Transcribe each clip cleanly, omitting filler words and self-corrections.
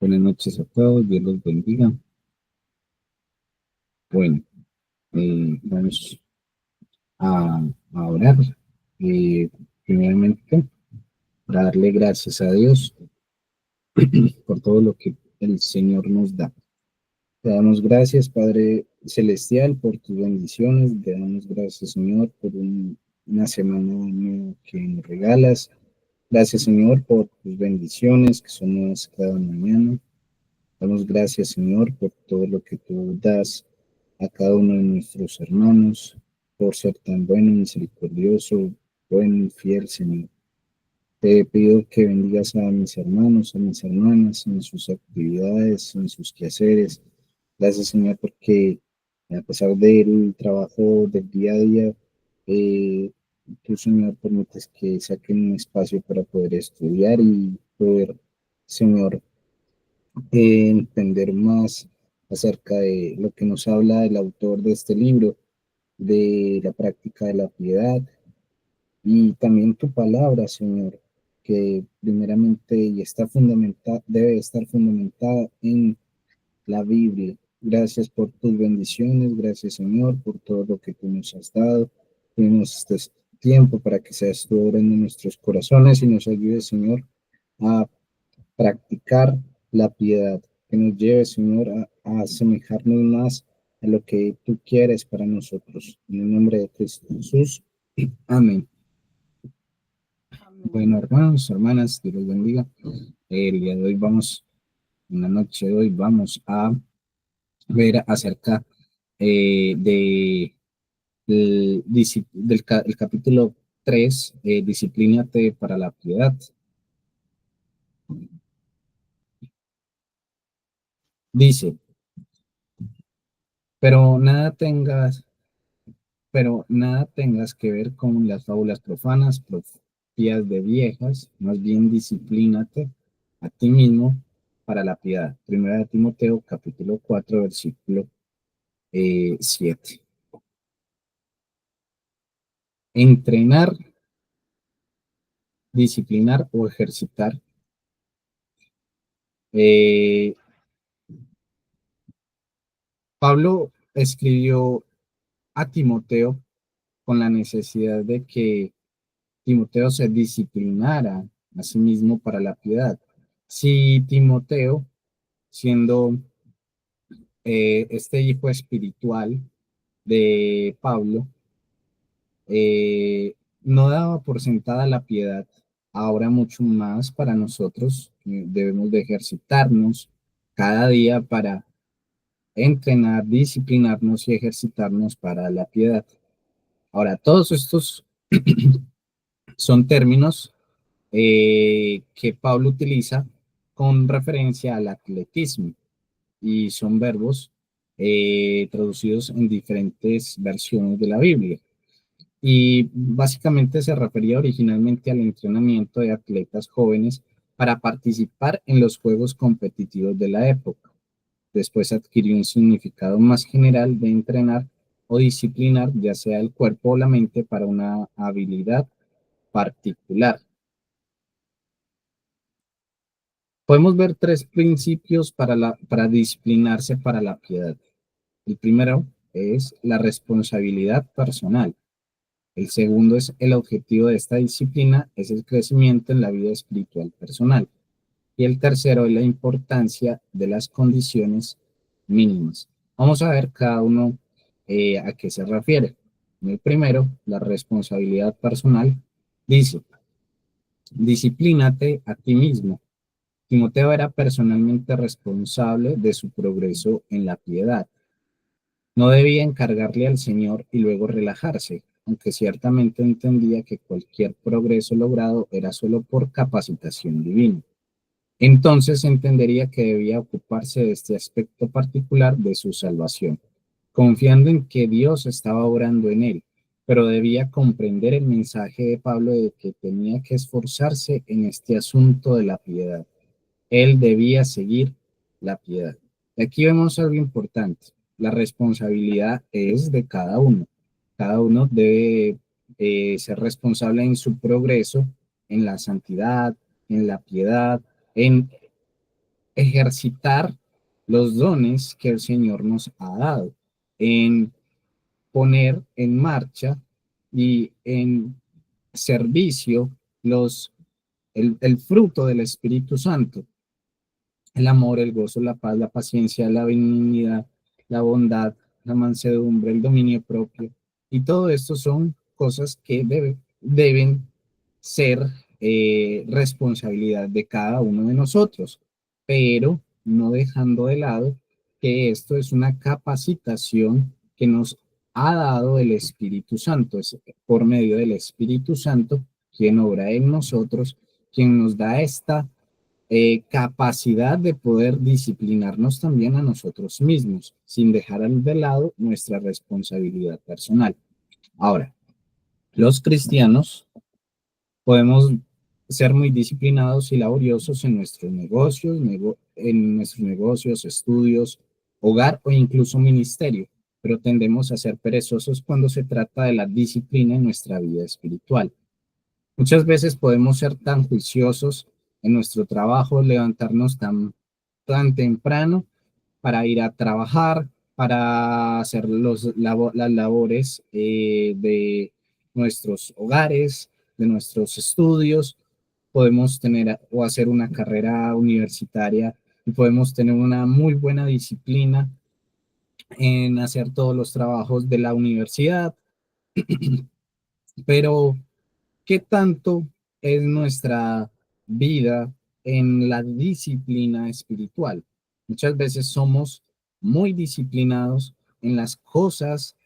Buenas noches a todos, Dios los bendiga. Bueno, vamos a orar. Eh, Primeramente, para darle gracias a Dios por todo lo que el Señor nos da. Te damos gracias, Padre Celestial, por tus bendiciones. Te damos gracias, Señor, por una semana nueva que nos regalas. Gracias, Señor, por tus bendiciones que son nuevas cada mañana. Damos gracias, Señor, por todo lo que tú das a cada uno de nuestros hermanos, por ser tan bueno, misericordioso, bueno y fiel, Señor. Te pido que bendigas a mis hermanos, a mis hermanas, en sus actividades, en sus quehaceres. Gracias, Señor, porque a pesar del trabajo del día a día, eh, tú, Señor, permites que saquen un espacio para poder estudiar y poder, Señor, entender más acerca de lo que nos habla el autor de este libro, de la práctica de la piedad y también tu palabra, Señor, que primeramente y está fundamentada, debe estar fundamentada en la Biblia. Gracias por tus bendiciones, gracias, Señor, por todo lo que tú nos has dado. Tenemos este tiempo para que seas tú obrando en nuestros corazones y nos ayudes, Señor, a practicar la piedad, que nos lleve, Señor, a asemejarnos más a lo que tú quieres para nosotros. En el nombre de Cristo Jesús. Amén. Bueno, hermanos, hermanas, Dios los bendiga. El día de hoy vamos, en la noche de hoy, vamos a ver acerca de, el capítulo 3, Disciplínate para la piedad. Dice, pero nada tengas pero nada tengas que ver con las fábulas profanas, propias de viejas, más bien disciplínate a ti mismo para la piedad. Primera de Timoteo, capítulo 4, versículo 7. Entrenar, disciplinar o ejercitar. Eh, Pablo escribió a Timoteo con la necesidad de que Timoteo se disciplinara a sí mismo para la piedad. Si Timoteo, siendo este hijo espiritual de Pablo, no daba por sentada la piedad, ahora mucho más para nosotros debemos de ejercitarnos cada día para entrenar, disciplinarnos y ejercitarnos para la piedad. Ahora, todos estos son términos que Pablo utiliza con referencia al atletismo y son verbos traducidos en diferentes versiones de la Biblia. Y básicamente se refería originalmente al entrenamiento de atletas jóvenes para participar en los juegos competitivos de la época. Después adquirió un significado más general de entrenar o disciplinar, ya sea el cuerpo o la mente, para una habilidad particular. Podemos ver tres principios para disciplinarse para la piedad. El primero es la responsabilidad personal. El segundo es el objetivo de esta disciplina, es el crecimiento en la vida espiritual personal. Y el tercero es la importancia de las condiciones mínimas. Vamos a ver cada uno a qué se refiere. El primero, la responsabilidad personal, dice, disciplínate a ti mismo. Timoteo era personalmente responsable de su progreso en la piedad. No debía encargarle al Señor y luego relajarse, aunque ciertamente entendía que cualquier progreso logrado era solo por capacitación divina. Entonces entendería que debía ocuparse de este aspecto particular de su salvación, confiando en que Dios estaba obrando en él, pero debía comprender el mensaje de Pablo de que tenía que esforzarse en este asunto de la piedad. Él debía seguir la piedad. Y aquí vemos algo importante. La responsabilidad es de cada uno. Cada uno debe ser responsable en su progreso, en la santidad, en la piedad, en ejercitar los dones que el Señor nos ha dado, en poner en marcha y en servicio el fruto del Espíritu Santo, el amor, el gozo, la paz, la paciencia, la benignidad, la bondad, la mansedumbre, el dominio propio. Y todo esto son cosas que deben ser responsabilidad de cada uno de nosotros, pero no dejando de lado que esto es una capacitación que nos ha dado el Espíritu Santo, es por medio del Espíritu Santo quien obra en nosotros, quien nos da esta capacidad de poder disciplinarnos también a nosotros mismos, sin dejar de lado nuestra responsabilidad personal. Ahora, los cristianos podemos ser muy disciplinados y laboriosos en nuestros negocios, estudios, hogar o incluso ministerio, pero tendemos a ser perezosos cuando se trata de la disciplina en nuestra vida espiritual. Muchas veces podemos ser tan juiciosos en nuestro trabajo, levantarnos tan temprano para ir a trabajar, para hacer las labores de nuestros hogares, de nuestros estudios. Podemos tener o hacer una carrera universitaria y podemos tener una muy buena disciplina en hacer todos los trabajos de la universidad, pero ¿qué tanto es nuestra vida en la disciplina espiritual? Muchas veces somos muy disciplinados en las cosas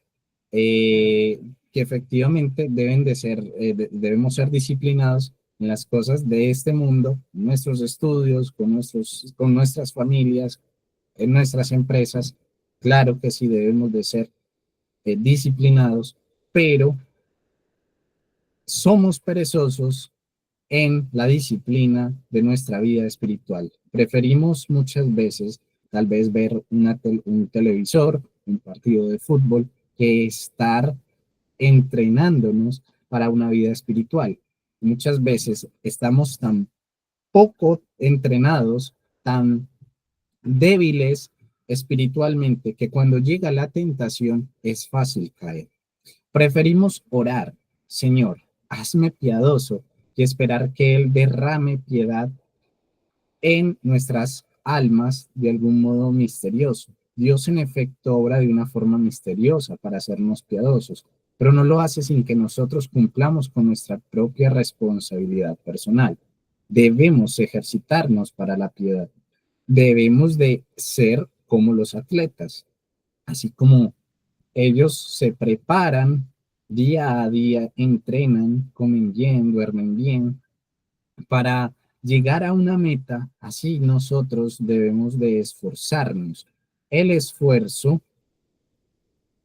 que efectivamente debemos ser disciplinados en las cosas de este mundo, en nuestros estudios, con nuestras familias, en nuestras empresas. Claro que sí debemos de ser disciplinados, pero somos perezosos en la disciplina de nuestra vida espiritual. Preferimos muchas veces tal vez ver un televisor, un partido de fútbol, que estar entrenándonos para una vida espiritual. Muchas veces estamos tan poco entrenados, tan débiles espiritualmente, que cuando llega la tentación es fácil caer. Preferimos orar, Señor, hazme piadoso, y esperar que Él derrame piedad en nuestras almas de algún modo misterioso. Dios en efecto obra de una forma misteriosa para hacernos piadosos, pero no lo hace sin que nosotros cumplamos con nuestra propia responsabilidad personal. Debemos ejercitarnos para la piedad. Debemos de ser como los atletas, así como ellos se preparan día a día, entrenan, comen bien, duermen bien, para llegar a una meta. Así nosotros debemos de esforzarnos. El esfuerzo,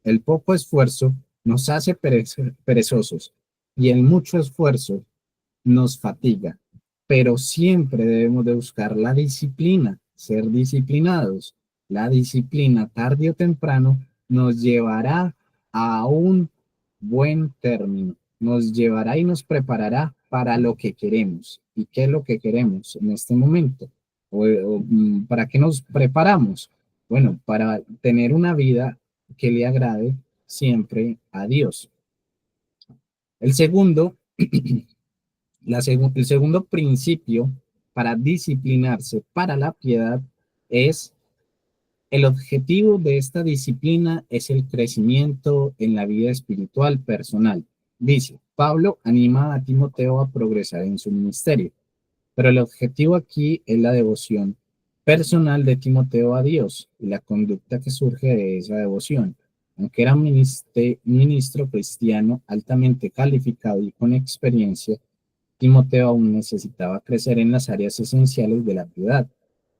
el poco esfuerzo, nos hace perezosos y el mucho esfuerzo nos fatiga, pero siempre debemos de buscar la disciplina, ser disciplinados. La disciplina, tarde o temprano, nos llevará a un buen término, nos llevará y nos preparará para lo que queremos. ¿Y qué es lo que queremos en este momento? ¿Para qué nos preparamos? Bueno, para tener una vida que le agrade siempre a Dios. El segundo el segundo principio para disciplinarse para la piedad es el objetivo de esta disciplina es el crecimiento en la vida espiritual personal. Dice, Pablo anima a Timoteo a progresar en su ministerio, pero el objetivo aquí es la devoción personal de Timoteo a Dios y la conducta que surge de esa devoción. Aunque era un ministro cristiano altamente calificado y con experiencia, Timoteo aún necesitaba crecer en las áreas esenciales de la piedad,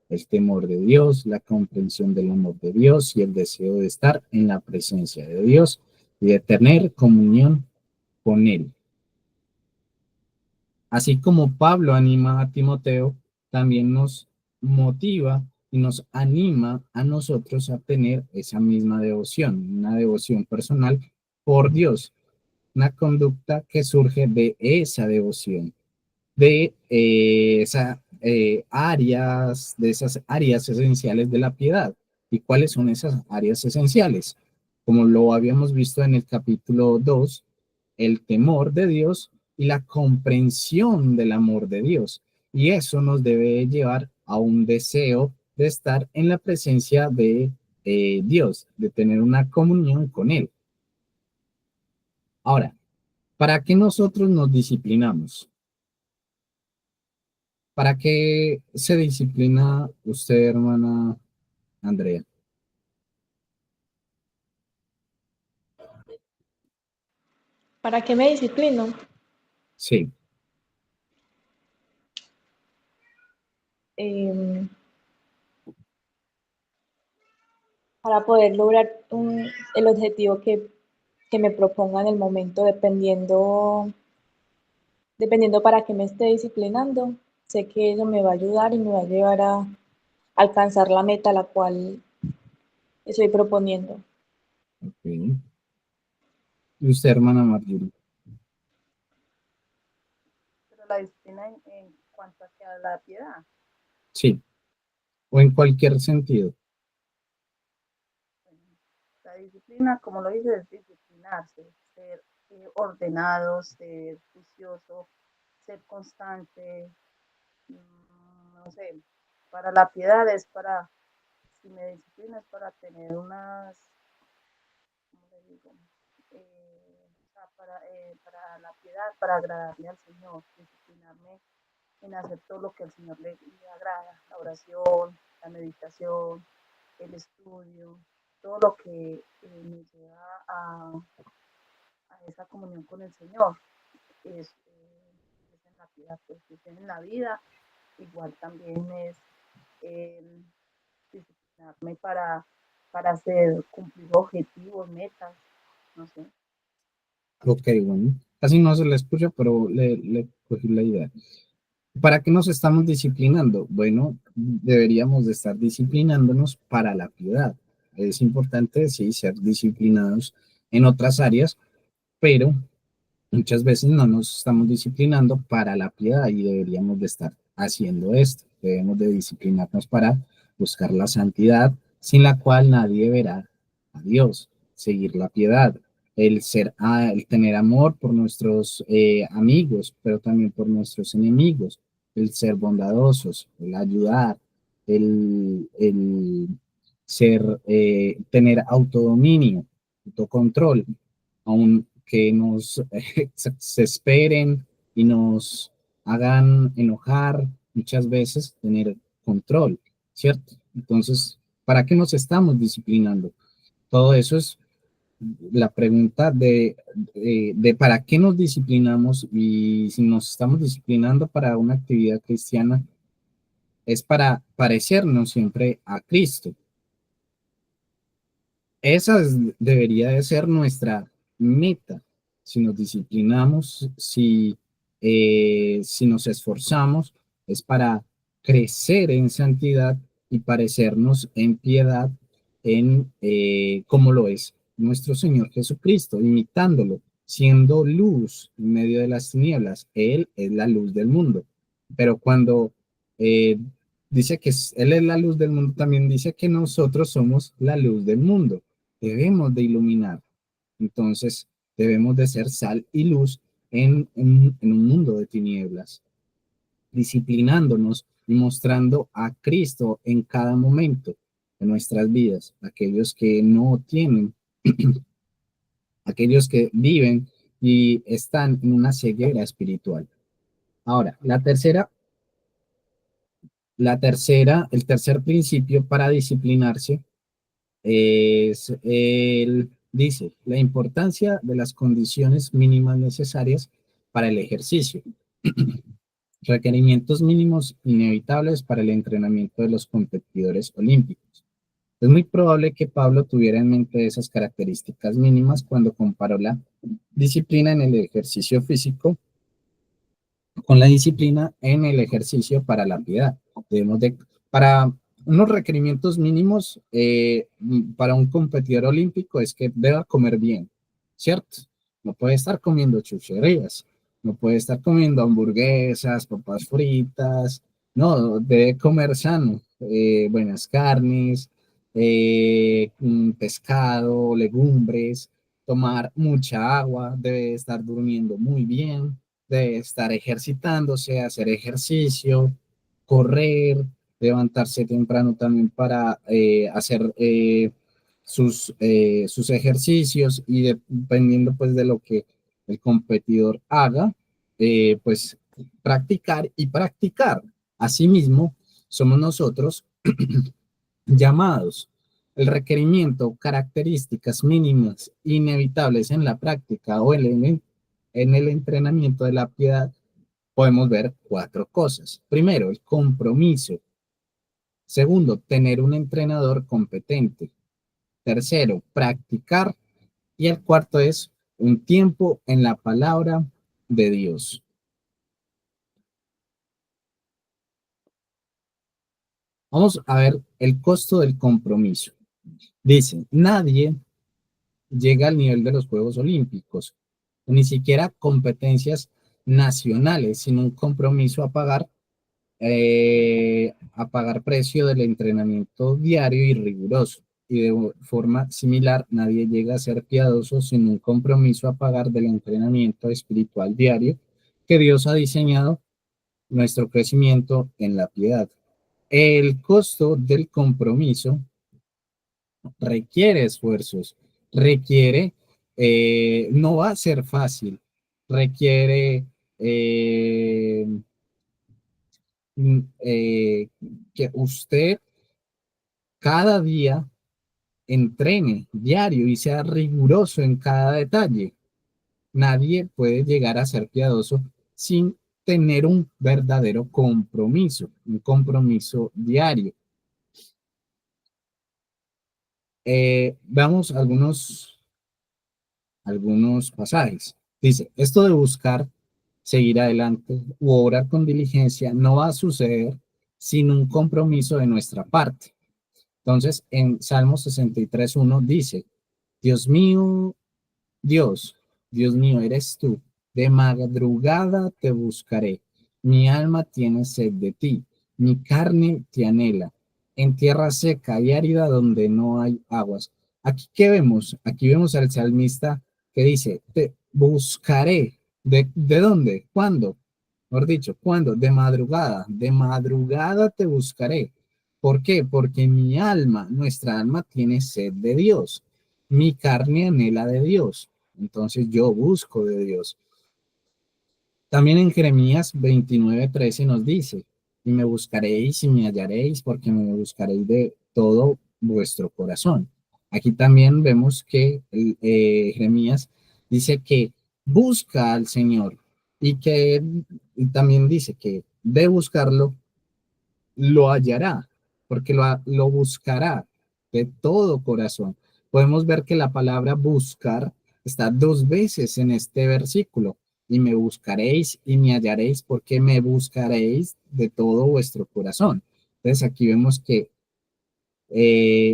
el temor de Dios, la comprensión del amor de Dios y el deseo de estar en la presencia de Dios y de tener comunión con Él. Así como Pablo anima a Timoteo, también nos motiva y nos anima a nosotros a tener esa misma devoción, una devoción personal por Dios, una conducta que surge de esa devoción, de esa áreas, de esas áreas esenciales de la piedad. ¿Y cuáles son esas áreas esenciales? Como lo habíamos visto en el capítulo 2, el temor de Dios y la comprensión del amor de Dios. Y eso nos debe llevar a un deseo de estar en la presencia de Dios, de tener una comunión con Él. Ahora, ¿para qué nosotros nos disciplinamos? ¿Para qué se disciplina usted, hermana Andrea? ¿Para qué me disciplino? Sí, Eh, para poder lograr el objetivo que me proponga en el momento, dependiendo para qué me esté disciplinando. Sé que eso me va a ayudar y me va a llevar a alcanzar la meta a la cual estoy proponiendo. ok. ¿Y usted, hermana Marjorie? Pero la disciplina en cuanto a que a la piedad, Sí, o en cualquier sentido. bueno, la disciplina, como lo dice, es disciplinarse, ser ordenado, ser juicioso, ser constante, no sé, para la piedad es para, si me disciplino es para tener unas, ¿cómo le digo? O sea, para la piedad, para agradarle al Señor, disciplinarme en hacer todo lo que al Señor le agrada, la oración, la meditación, el estudio, todo lo que me lleva a esa comunión con el Señor. Es en la vida, pues es en la vida, igual también es eh, disciplinarme para hacer, cumplir objetivos, metas, no sé. Ok, bueno, casi no se le escucha, pero le cogí la idea. ¿Para qué nos estamos disciplinando? Bueno, deberíamos de estar disciplinándonos para la piedad. Es importante, sí, ser disciplinados en otras áreas, pero muchas veces no nos estamos disciplinando para la piedad y deberíamos de estar haciendo esto. Debemos de disciplinarnos para buscar la santidad, sin la cual nadie verá a Dios, seguir la piedad, el tener amor por nuestros amigos, pero también por nuestros enemigos, el ser bondadosos, el ayudar, el ser, tener autodominio, autocontrol, aunque nos se esperen y nos hagan enojar muchas veces, tener control, ¿cierto? Entonces, ¿para qué nos estamos disciplinando? Todo eso es la pregunta de para qué nos disciplinamos y si nos estamos disciplinando para una actividad cristiana, es para parecernos siempre a Cristo. Debería de ser nuestra meta. Si nos disciplinamos, si nos esforzamos, es para crecer en santidad y parecernos en piedad como lo es nuestro Señor Jesucristo, imitándolo, siendo luz en medio de las tinieblas. Él es la luz del mundo. Pero cuando eh, dice que Él es la luz del mundo, también dice que nosotros somos la luz del mundo. Debemos de iluminar. Entonces, debemos de ser sal y luz en un mundo de tinieblas, disciplinándonos y mostrando a Cristo en cada momento de nuestras vidas. Aquellos que no tienen, aquellos que viven y están en una ceguera espiritual. Ahora, el tercer principio para disciplinarse dice, la importancia de las condiciones mínimas necesarias para el ejercicio, requerimientos mínimos inevitables para el entrenamiento de los competidores olímpicos. Es muy probable que Pablo tuviera en mente esas características mínimas cuando comparó la disciplina en el ejercicio físico con la disciplina en el ejercicio para la piedad. Debemos de, para unos requerimientos mínimos para un competidor olímpico es que deba comer bien, ¿cierto? No puede estar comiendo chucherías, no puede estar comiendo hamburguesas, papas fritas, No, debe comer sano, buenas carnes, pescado, legumbres, tomar mucha agua, debe estar durmiendo muy bien, debe estar ejercitándose, hacer ejercicio, correr, levantarse temprano también para hacer sus ejercicios y dependiendo pues de lo que el competidor haga, pues practicar y practicar. Asimismo, somos nosotros llamados. El requerimiento, características mínimas inevitables en la práctica o en el entrenamiento de la piedad, podemos ver cuatro cosas. Primero, el compromiso. Segundo, tener un entrenador competente. Tercero, practicar. Y el cuarto es un tiempo en la palabra de Dios. Vamos a ver el costo del compromiso. Dice, nadie llega al nivel de los Juegos Olímpicos, ni siquiera competencias nacionales, sino un compromiso a pagar precio del entrenamiento diario y riguroso. Y de forma similar, nadie llega a ser piadoso sin un compromiso a pagar del entrenamiento espiritual diario que Dios ha diseñado nuestro crecimiento en la piedad. El costo del compromiso requiere esfuerzos, requiere, no va a ser fácil, requiere eh, que usted cada día entrene diario y sea riguroso en cada detalle. Nadie puede llegar a ser piadoso sin tener un verdadero compromiso, un compromiso diario. Veamos algunos pasajes. Dice, esto de buscar seguir adelante u obrar con diligencia no va a suceder sin un compromiso de nuestra parte. Entonces, en Salmo 63:1 dice, Dios mío, Dios mío, eres tú. De madrugada te buscaré. Mi alma tiene sed de ti. Mi carne te anhela. En tierra seca y árida donde no hay aguas. Aquí, ¿qué vemos? Aquí vemos al salmista que dice, te buscaré. ¿De dónde? ¿Cuándo? Mejor dicho, ¿cuándo? De madrugada te buscaré. ¿Por qué? Porque mi alma, nuestra alma tiene sed de Dios. Mi carne anhela de Dios. Entonces yo busco de Dios. También en Jeremías 29:13 nos dice, y me buscaréis y me hallaréis porque me buscaréis de todo vuestro corazón. Aquí también vemos que Jeremías dice que busca al Señor y también dice que de buscarlo lo hallará, porque lo buscará de todo corazón. Podemos ver que la palabra buscar está dos veces en este versículo. Y me buscaréis y me hallaréis porque me buscaréis de todo vuestro corazón. Entonces aquí vemos que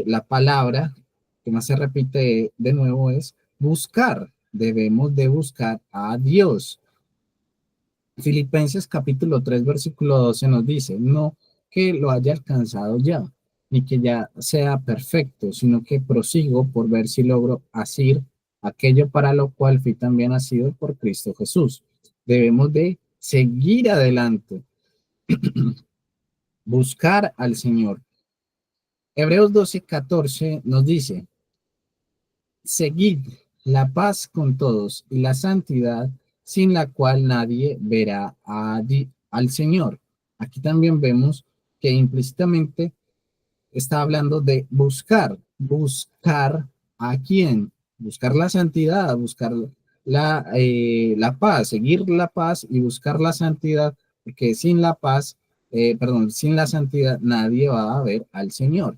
la palabra que más se repite de nuevo es buscar. Debemos de buscar a Dios. Filipenses capítulo 3 versículo 12 nos dice, no que lo haya alcanzado ya, ni que ya sea perfecto, sino que prosigo por ver si logro asir aquello para lo cual fui también nacido por Cristo Jesús. Debemos de seguir adelante, buscar al Señor. Hebreos 12:14 nos dice, seguid la paz con todos y la santidad sin la cual nadie verá al Señor. Aquí también vemos que implícitamente está hablando de buscar a quién, buscar la santidad, buscar la paz, seguir la paz y buscar la santidad, porque sin la paz, sin la santidad nadie va a ver al Señor.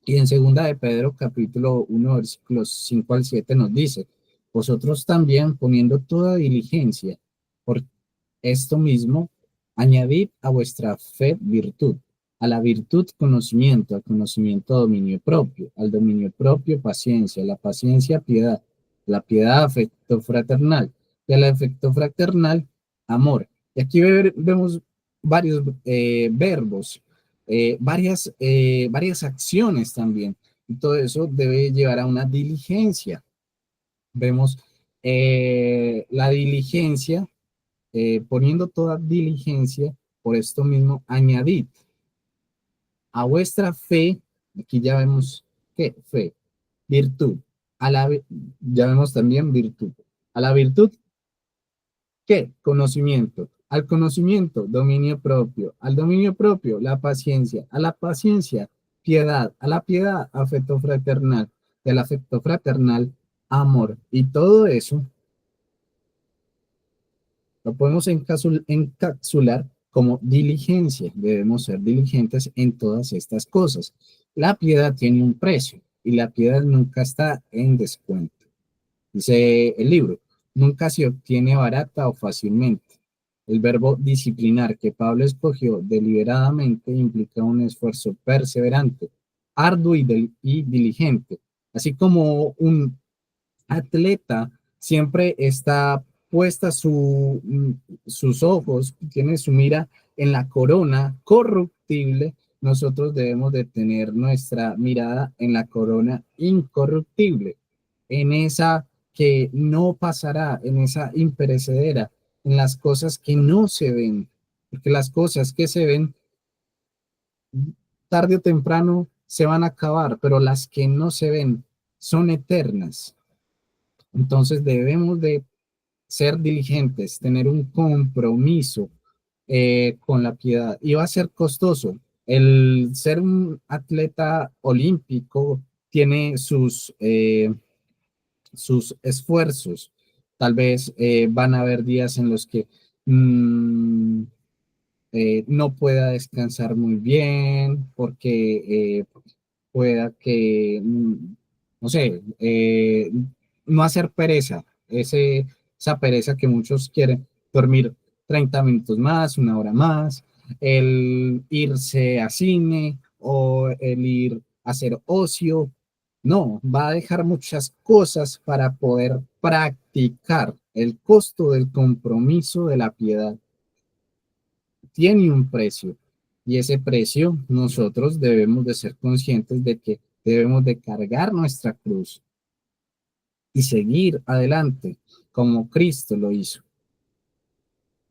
Y en segunda de Pedro, capítulo 1, versículos 5 al 7 nos dice, vosotros también poniendo toda diligencia por esto mismo, añadid a vuestra fe virtud, a la virtud conocimiento, al conocimiento dominio propio, al dominio propio paciencia, a la paciencia piedad, a la piedad afecto fraternal y al afecto fraternal amor. Y aquí vemos varios verbos, varias acciones también. Y todo eso debe llevar a una diligencia. Vemos la diligencia, poniendo toda diligencia, por esto mismo, añadid a vuestra fe, aquí ya vemos qué fe, virtud, ya vemos también virtud. A la virtud, ¿qué? Conocimiento. Al conocimiento, dominio propio. Al dominio propio, la paciencia. A la paciencia, piedad. A la piedad, afecto fraternal. Del afecto fraternal, amor. Y todo eso lo podemos encapsular como diligencia. Debemos ser diligentes en todas estas cosas. La piedad tiene un precio y la piedad nunca está en descuento. Dice el libro, nunca se obtiene barata o fácilmente. El verbo disciplinar que Pablo escogió deliberadamente implica un esfuerzo perseverante, arduo y diligente, así como un atleta siempre está puesta sus ojos, tiene su mira en la corona corruptible. Nosotros debemos de tener nuestra mirada en la corona incorruptible, en esa que no pasará, en esa imperecedera, en las cosas que no se ven, porque las cosas que se ven tarde o temprano se van a acabar, pero las que no se ven son eternas. Entonces debemos de ser diligentes, tener un compromiso con la piedad. Y va a ser costoso. El ser un atleta olímpico tiene sus esfuerzos. Tal vez van a haber días en los que mmm, no pueda descansar muy bien porque pueda que, no sé, no hacer pereza, esa pereza que muchos quieren, dormir 30 minutos más, una hora más, el irse a cine o el ir a hacer ocio. No, va a dejar muchas cosas para poder practicar. El costo del compromiso de la piedad tiene un precio y ese precio nosotros debemos de ser conscientes de que debemos de cargar nuestra cruz y seguir adelante como Cristo lo hizo.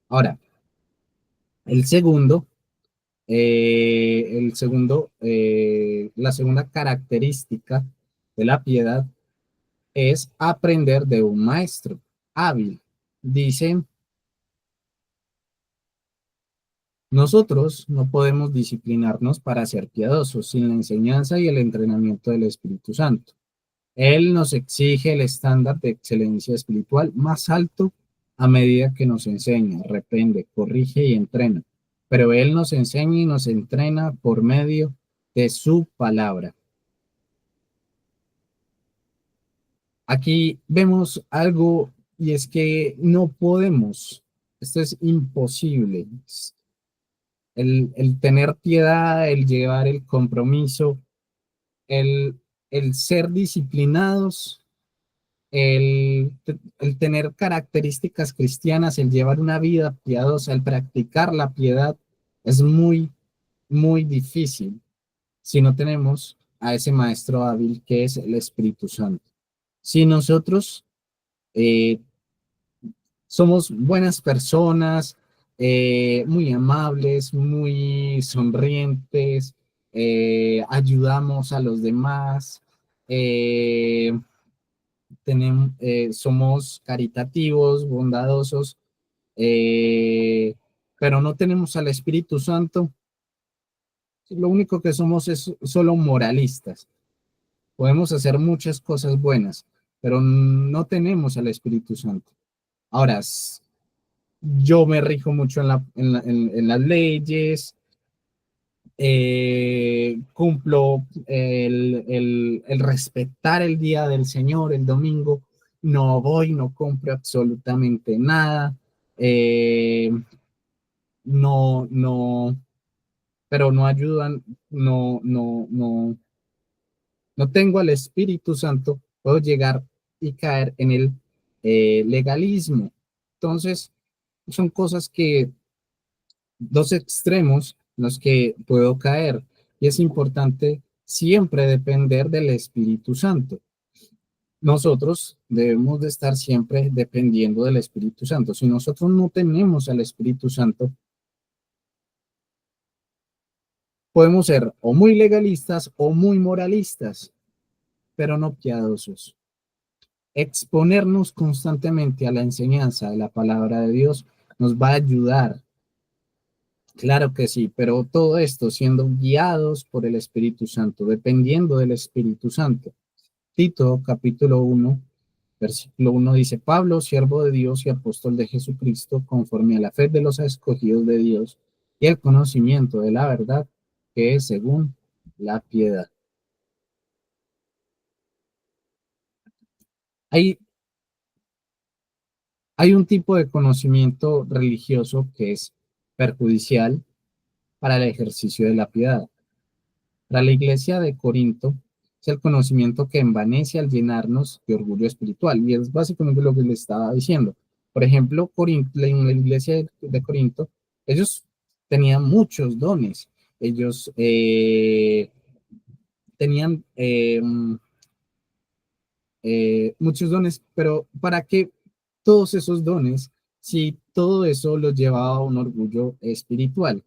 Ahora, el segundo, la segunda característica de la piedad es aprender de un maestro hábil. Dicen, nosotros no podemos disciplinarnos para ser piadosos sin la enseñanza y el entrenamiento del Espíritu Santo. Él nos exige el estándar de excelencia espiritual más alto a medida que nos enseña, reprende, corrige y entrena. Pero Él nos enseña y nos entrena por medio de su palabra. Aquí vemos algo y es que no podemos, esto es imposible. El tener piedad, el llevar el compromiso, el, el ser disciplinados, el tener características cristianas, el llevar una vida piadosa, el practicar la piedad, es muy, muy difícil si no tenemos a ese maestro hábil que es el Espíritu Santo. Si nosotros eh, somos buenas personas, muy amables, muy sonrientes, ayudamos a los demás, somos caritativos, bondadosos, pero no tenemos al Espíritu Santo. Lo único que somos es solo moralistas. Podemos hacer muchas cosas buenas, pero no tenemos al Espíritu Santo. Ahora, yo me rijo mucho en las leyes, cumplo el respetar el día del Señor, el domingo, no voy, no compro absolutamente nada, no, pero no ayudan, no tengo al Espíritu Santo, puedo llegar y caer en el legalismo. Entonces, son cosas que dos extremos en los que puedo caer y es importante siempre depender del Espíritu Santo. Nosotros debemos de estar siempre dependiendo del Espíritu Santo. Si nosotros no tenemos al Espíritu Santo, podemos ser o muy legalistas o muy moralistas, pero no piadosos. Exponernos constantemente a la enseñanza de la palabra de Dios nos va a ayudar. Claro que sí, pero todo esto siendo guiados por el Espíritu Santo, dependiendo del Espíritu Santo. Tito, capítulo 1, versículo 1 dice: Pablo, siervo de Dios y apóstol de Jesucristo, conforme a la fe de los escogidos de Dios y el conocimiento de la verdad, que es según la piedad. Hay, hay un tipo de conocimiento religioso que es perjudicial para el ejercicio de la piedad. Para la iglesia de Corinto, es el conocimiento que envanece al llenarnos de orgullo espiritual. Y es básicamente lo que le estaba diciendo. Por ejemplo, en la iglesia de Corinto, ellos tenían muchos dones. Ellos tenían muchos dones, pero ¿para qué todos esos dones si todo eso los llevaba a un orgullo espiritual?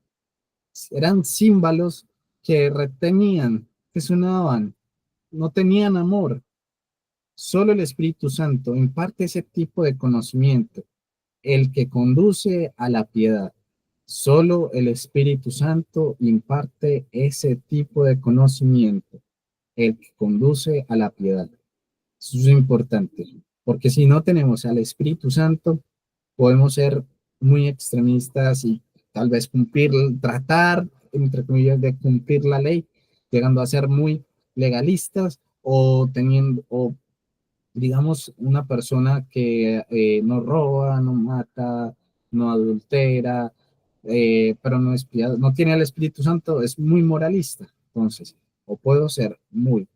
Eran símbolos que retenían, que sonaban, no tenían amor. Solo el Espíritu Santo imparte ese tipo de conocimiento, el que conduce a la piedad. Solo el Espíritu Santo imparte ese tipo de conocimiento, el que conduce a la piedad. Eso es importante, porque si no tenemos al Espíritu Santo, podemos ser muy extremistas y tal vez tratar, entre comillas, de cumplir la ley, llegando a ser muy legalistas o digamos, una persona que no roba, no mata, no adultera, pero no tiene el Espíritu Santo, es muy moralista. Entonces, o puedo ser muy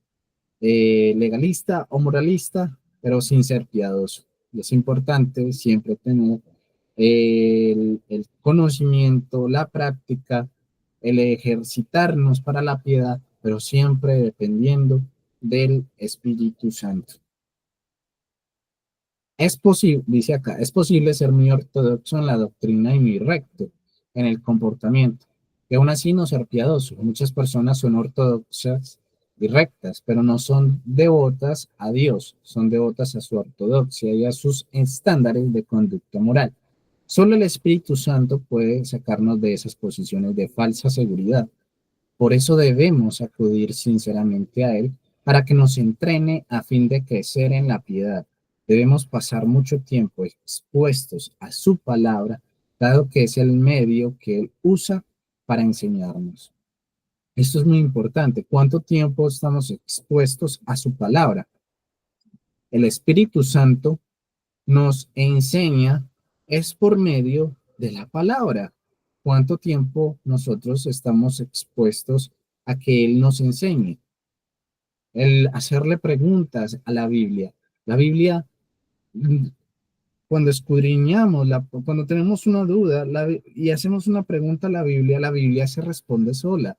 legalista o moralista, pero sin ser piadoso. Y es importante siempre tener el conocimiento, la práctica, el ejercitarnos para la piedad, pero siempre dependiendo del Espíritu Santo. Es posible, dice acá, es posible ser muy ortodoxo en la doctrina y muy recto en el comportamiento, y aún así no ser piadoso. Muchas personas son ortodoxas y rectas, pero no son devotas a Dios, son devotas a su ortodoxia y a sus estándares de conducta moral. Solo el Espíritu Santo puede sacarnos de esas posiciones de falsa seguridad. Por eso debemos acudir sinceramente a Él para que nos entrene a fin de crecer en la piedad. Debemos pasar mucho tiempo expuestos a su palabra, dado que es el medio que Él usa para enseñarnos. Esto es muy importante. ¿Cuánto tiempo estamos expuestos a su palabra? El Espíritu Santo nos enseña es por medio de la palabra. ¿Cuánto tiempo nosotros estamos expuestos a que Él nos enseñe? El hacerle preguntas a la Biblia. La Biblia, cuando escudriñamos, cuando tenemos una duda y hacemos una pregunta a la Biblia se responde sola.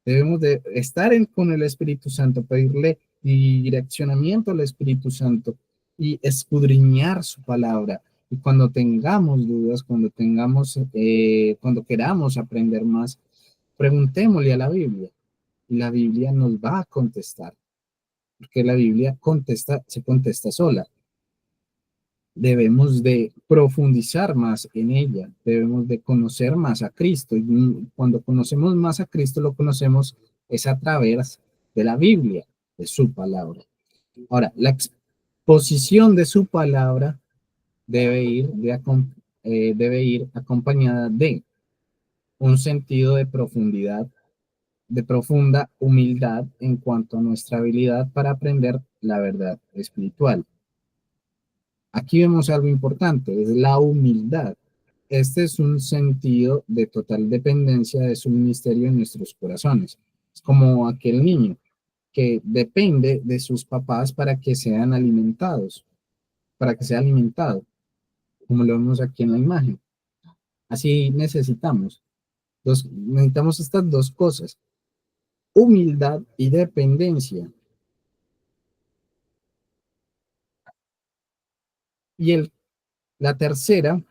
Debemos de estar con el Espíritu Santo, pedirle direccionamiento al Espíritu Santo y escudriñar su palabra. Y cuando tengamos dudas, cuando queramos aprender más, preguntémosle a la Biblia y la Biblia nos va a contestar, porque la Biblia se contesta sola. Debemos de profundizar más en ella, debemos de conocer más a Cristo. Y cuando conocemos más a Cristo, lo conocemos es a través de la Biblia, de su palabra. Ahora, la exposición de su palabra debe ir acompañada de un sentido de profunda humildad en cuanto a nuestra habilidad para aprender la verdad espiritual. Aquí vemos algo importante, es la humildad. Este es un sentido de total dependencia de su ministerio en nuestros corazones. Es como aquel niño que depende de sus papás para que sean alimentados, para que sea alimentado, como lo vemos aquí en la imagen. Así necesitamos estas dos cosas, humildad y dependencia. Y la tercera,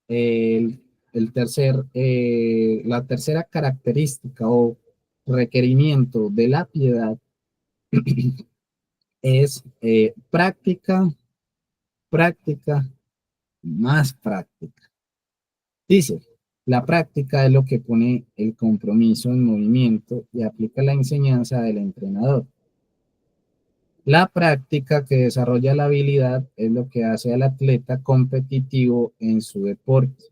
el, la tercera característica o requerimiento de la piedad es práctica, práctica, más práctica. Dice, la práctica es lo que pone el compromiso en movimiento y aplica la enseñanza del entrenador. La práctica que desarrolla la habilidad es lo que hace al atleta competitivo en su deporte.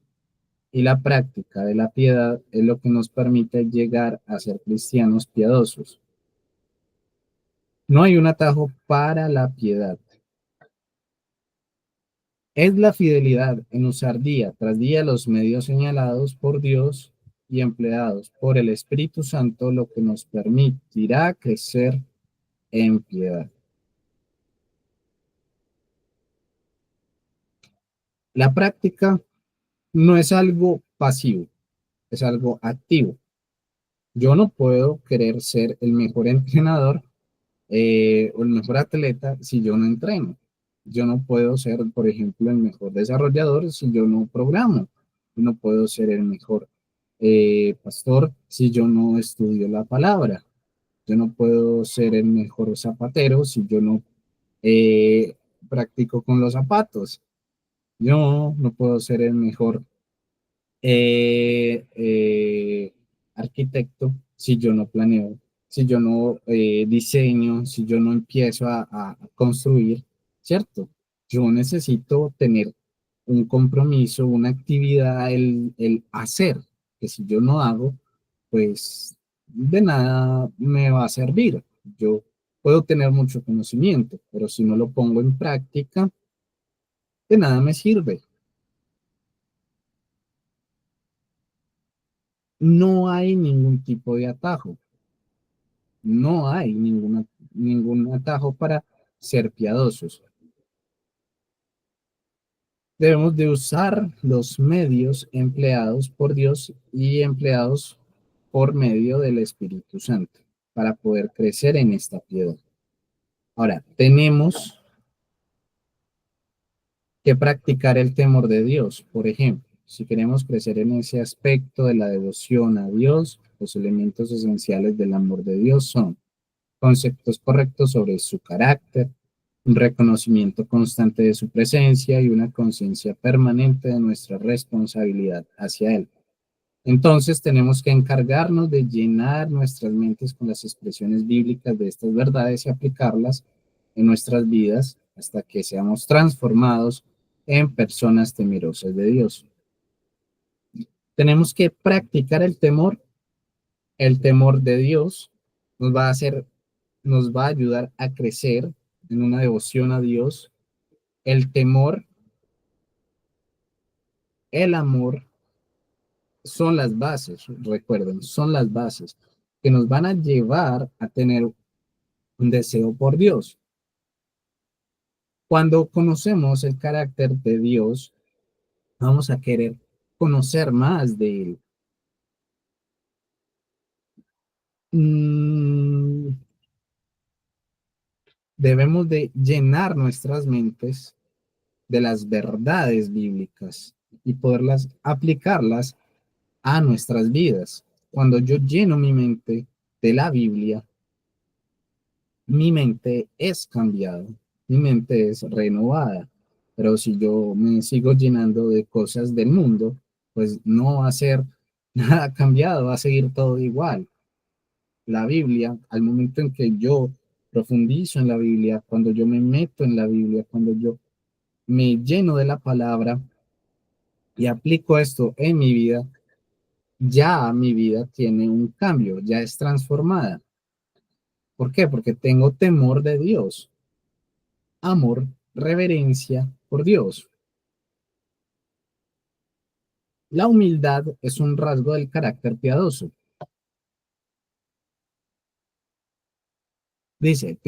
Y la práctica de la piedad es lo que nos permite llegar a ser cristianos piadosos. No hay un atajo para la piedad. Es la fidelidad en usar día tras día los medios señalados por Dios y empleados por el Espíritu Santo lo que nos permitirá crecer en piedad. La práctica no es algo pasivo, es algo activo. Yo no puedo querer ser el mejor entrenador o el mejor atleta si yo no entreno. Yo no puedo ser, por ejemplo, el mejor desarrollador si yo no programo. Yo no puedo ser el mejor pastor si yo no estudio la palabra. Yo no puedo ser el mejor zapatero si yo no eh, practico con los zapatos. Yo no puedo ser el mejor eh, eh, arquitecto si yo no planeo, si yo no diseño, si yo no empiezo a construir, ¿cierto? Yo necesito tener un compromiso, una actividad, el hacer, que si yo no hago, pues de nada me va a servir. Yo puedo tener mucho conocimiento, pero si no lo pongo en práctica, de nada me sirve. No hay ningún tipo de atajo. No hay ningún atajo para ser piadosos. Debemos de usar los medios empleados por Dios y empleados por medio del Espíritu Santo para poder crecer en esta piedad. Ahora, tenemos que practicar el temor de Dios. Por ejemplo, si queremos crecer en ese aspecto de la devoción a Dios, los elementos esenciales del amor de Dios son conceptos correctos sobre su carácter, un reconocimiento constante de su presencia y una conciencia permanente de nuestra responsabilidad hacia Él. Entonces tenemos que encargarnos de llenar nuestras mentes con las expresiones bíblicas de estas verdades y aplicarlas en nuestras vidas hasta que seamos transformados en personas temerosas de Dios. Tenemos que practicar el temor. El temor de Dios nos va a ayudar a crecer en una devoción a Dios. El temor, el amor son las bases, recuerden, son las bases que nos van a llevar a tener un deseo por Dios. Cuando conocemos el carácter de Dios, vamos a querer conocer más de Él. Debemos de llenar nuestras mentes de las verdades bíblicas y poderlas aplicarlas a nuestras vidas. Cuando yo lleno mi mente de la Biblia, mi mente es cambiada, mi mente es renovada. Pero si yo me sigo llenando de cosas del mundo, pues no va a ser nada cambiado, va a seguir todo igual. La Biblia, al momento en que yo profundizo en la Biblia, cuando yo me meto en la Biblia, cuando yo me lleno de la palabra y aplico esto en mi vida, ya mi vida tiene un cambio, ya es transformada. ¿Por qué? Porque tengo temor de Dios, amor, reverencia por Dios. La humildad es un rasgo del carácter piadoso. Dice,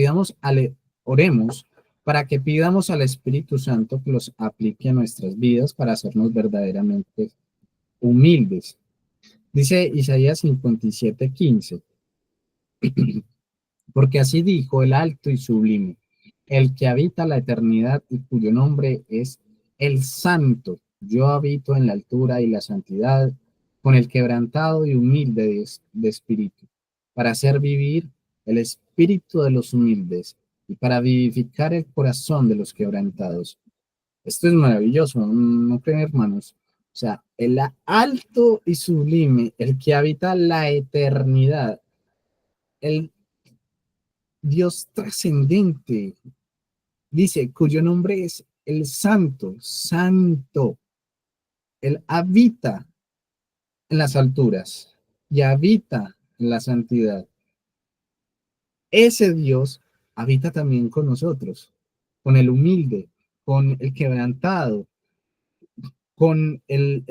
oremos para que pidamos al Espíritu Santo que los aplique a nuestras vidas para hacernos verdaderamente humildes. Dice Isaías 57:15, porque así dijo el alto y sublime, el que habita la eternidad y cuyo nombre es el Santo. Yo habito en la altura y la santidad, con el quebrantado y humilde de espíritu, para hacer vivir el espíritu de los humildes y para vivificar el corazón de los quebrantados. Esto es maravilloso, ¿no creen, hermanos? O sea, el alto y sublime, el que habita la eternidad, el Dios trascendente, dice, cuyo nombre es el Santo, Santo. Él habita en las alturas y habita en la santidad. Ese Dios habita también con nosotros, con el humilde, con el quebrantado, con el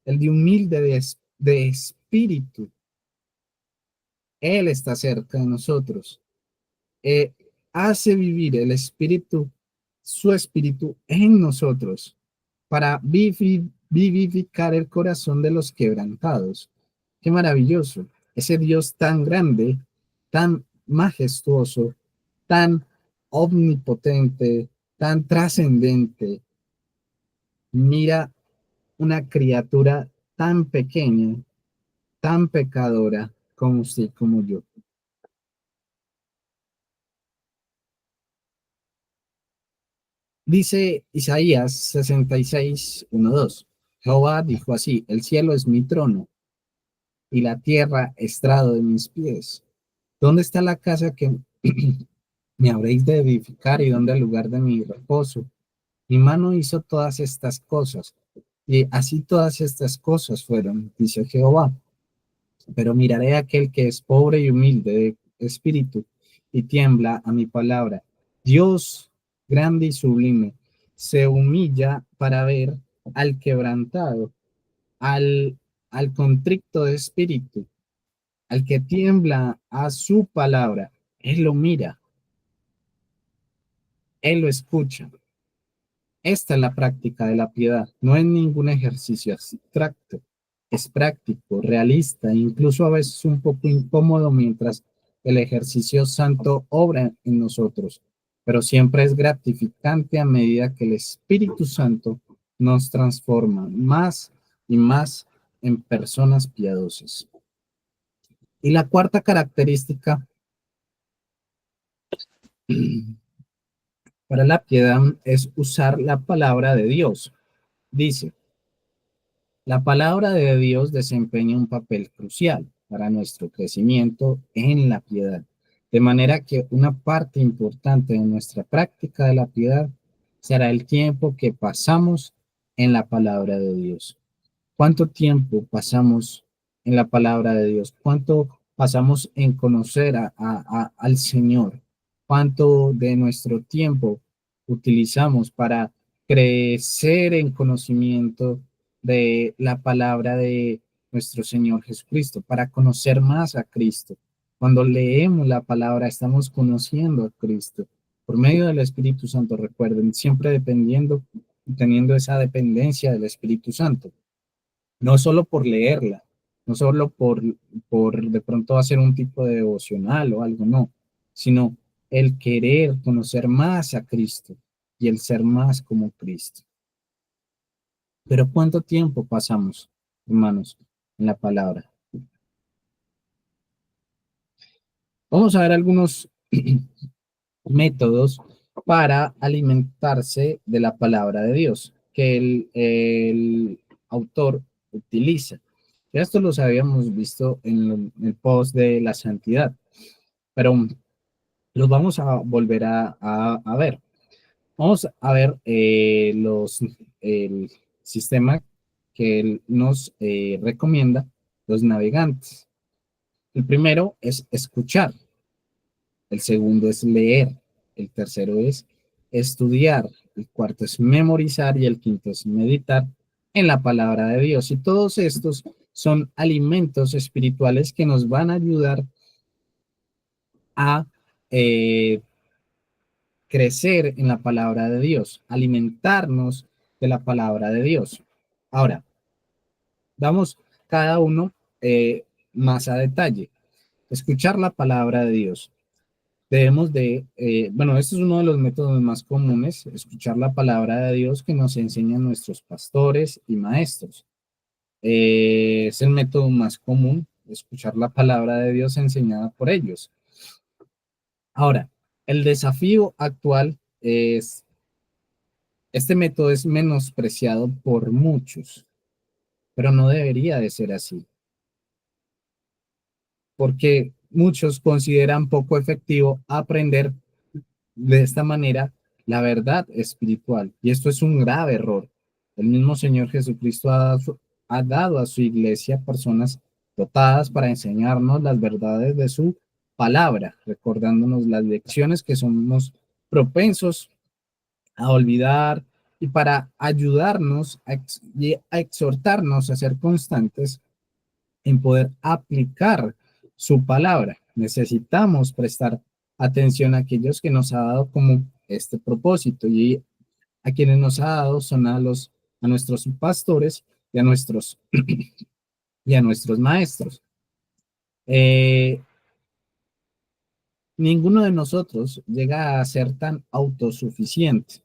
de humilde de espíritu. Él está cerca de nosotros. Eh, Hace vivir el espíritu, su espíritu en nosotros para vivificar el corazón de los quebrantados. Qué maravilloso. Ese Dios tan grande, tan majestuoso, tan omnipotente, tan trascendente, mira una criatura tan pequeña, tan pecadora como usted, como yo. Dice Isaías 66:1-2. Jehová dijo así, el cielo es mi trono y la tierra estrado de mis pies. ¿Dónde está la casa que me habréis de edificar y dónde el lugar de mi reposo? Mi mano hizo todas estas cosas y así todas estas cosas fueron, dice Jehová. Pero miraré a aquel que es pobre y humilde de espíritu y tiembla a mi palabra. Dios grande y sublime se humilla para ver al quebrantado, al, al contrito de espíritu, al que tiembla a su palabra. Él lo mira, él lo escucha. Esta es la práctica de la piedad, no es ningún ejercicio abstracto, es práctico, realista e incluso a veces un poco incómodo mientras el ejercicio santo obra en nosotros, pero siempre es gratificante a medida que el Espíritu Santo nos transforma más y más en personas piadosas. Y la cuarta característica para la piedad es usar la palabra de Dios. Dice, la palabra de Dios desempeña un papel crucial para nuestro crecimiento en la piedad, de manera que una parte importante de nuestra práctica de la piedad será el tiempo que pasamos en la palabra de Dios. ¿Cuánto tiempo pasamos en la palabra de Dios? ¿Cuánto pasamos en conocer al Señor? ¿Cuánto de nuestro tiempo utilizamos para crecer en conocimiento de la palabra de nuestro Señor Jesucristo, para conocer más a Cristo? Cuando leemos la palabra, estamos conociendo a Cristo por medio del Espíritu Santo. Recuerden, siempre dependiendo y teniendo esa dependencia del Espíritu Santo, no solo por leerla, no solo por de pronto hacer un tipo de devocional o algo, no, sino el querer conocer más a Cristo y el ser más como Cristo. Pero ¿cuánto tiempo pasamos, hermanos, en la palabra? Vamos a ver algunos métodos para alimentarse de la palabra de Dios que el autor utiliza. Esto los habíamos visto en el post de la santidad, pero los vamos a volver a ver. Vamos a ver el sistema que él nos recomienda los navegantes. El primero es escuchar, el segundo es leer, el tercero es estudiar, el cuarto es memorizar y el quinto es meditar en la palabra de Dios. Y todos estos son alimentos espirituales que nos van a ayudar a eh, crecer en la palabra de Dios, alimentarnos de la palabra de Dios. Ahora, Vamos cada uno más a detalle. Escuchar la palabra de Dios. Debemos de, bueno, este es uno de los métodos más comunes, escuchar la palabra de Dios que nos enseñan nuestros pastores y maestros. Es el método más común, escuchar la palabra de Dios enseñada por ellos. Ahora, el desafío actual es, este método es menospreciado por muchos, pero no debería de ser así, porque muchos consideran poco efectivo aprender de esta manera la verdad espiritual. Y esto es un grave error. El mismo Señor Jesucristo ha dado a su iglesia personas dotadas para enseñarnos las verdades de su palabra, recordándonos las lecciones que somos propensos a olvidar y para ayudarnos y a exhortarnos a ser constantes en poder aplicar su palabra. Necesitamos prestar atención a aquellos que nos ha dado como este propósito y a quienes nos ha dado son a nuestros pastores y y a nuestros maestros. Ninguno de nosotros llega a ser tan autosuficiente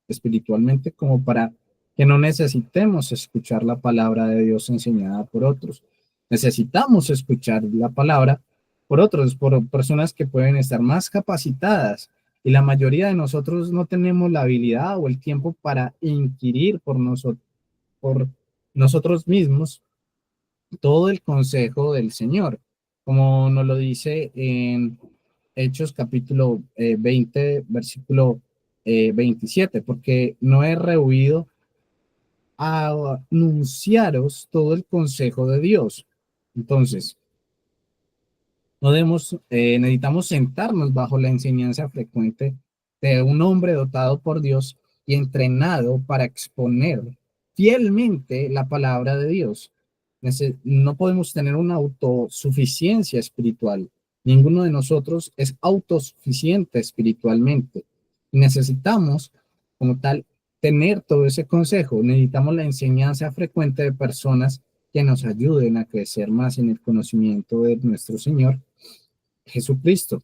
espiritualmente como para que no necesitemos escuchar la palabra de Dios enseñada por otros. Necesitamos escuchar la palabra por otros, por personas que pueden estar más capacitadas. Y la mayoría de nosotros no tenemos la habilidad o el tiempo para inquirir por nosotros mismos todo el consejo del Señor, como nos lo dice en Hechos capítulo 20, versículo 27, porque no he rehuido a anunciaros todo el consejo de Dios. Entonces, necesitamos sentarnos bajo la enseñanza frecuente de un hombre dotado por Dios y entrenado para exponer fielmente la palabra de Dios. No podemos tener una autosuficiencia espiritual. Ninguno de nosotros es autosuficiente espiritualmente. Necesitamos, como tal, tener todo ese consejo. Necesitamos la enseñanza frecuente de personas que nos ayuden a crecer más en el conocimiento de nuestro Señor Jesucristo.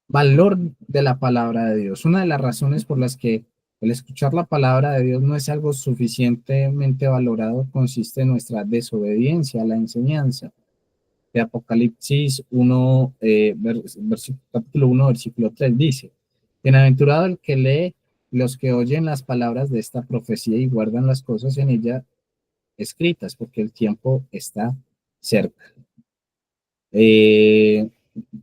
Valor de la palabra de Dios. Una de las razones por las que el escuchar la palabra de Dios no es algo suficientemente valorado consiste en nuestra desobediencia a la enseñanza. De Apocalipsis 1, capítulo 1, versículo 3 dice: Bienaventurado el que lee, los que oyen las palabras de esta profecía y guardan las cosas en ella escritas, porque el tiempo está cerca.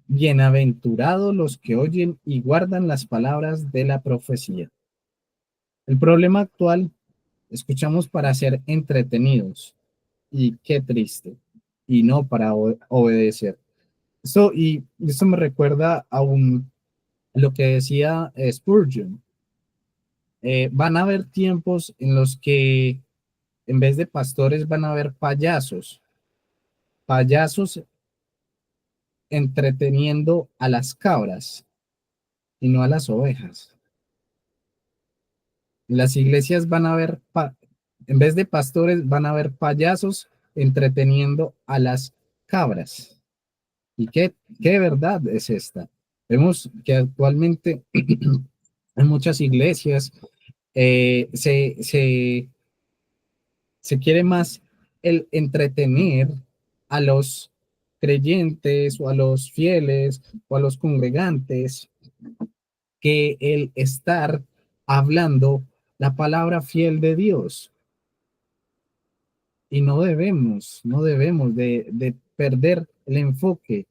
Bienaventurados los que oyen y guardan las palabras de la profecía. El problema actual, escuchamos para ser entretenidos, y qué triste, y no para obedecer. Esto me recuerda a lo que decía Spurgeon. Van a haber tiempos en los que en vez de pastores van a haber payasos entreteniendo a las cabras y no a las ovejas. En las iglesias van a haber, en vez de pastores, van a haber payasos entreteniendo a las cabras. ¿Y qué verdad es esta? Vemos que actualmente en muchas iglesias se quiere más el entretener a los creyentes o a los fieles o a los congregantes que el estar hablando la palabra fiel de Dios. Y no debemos de perder el enfoque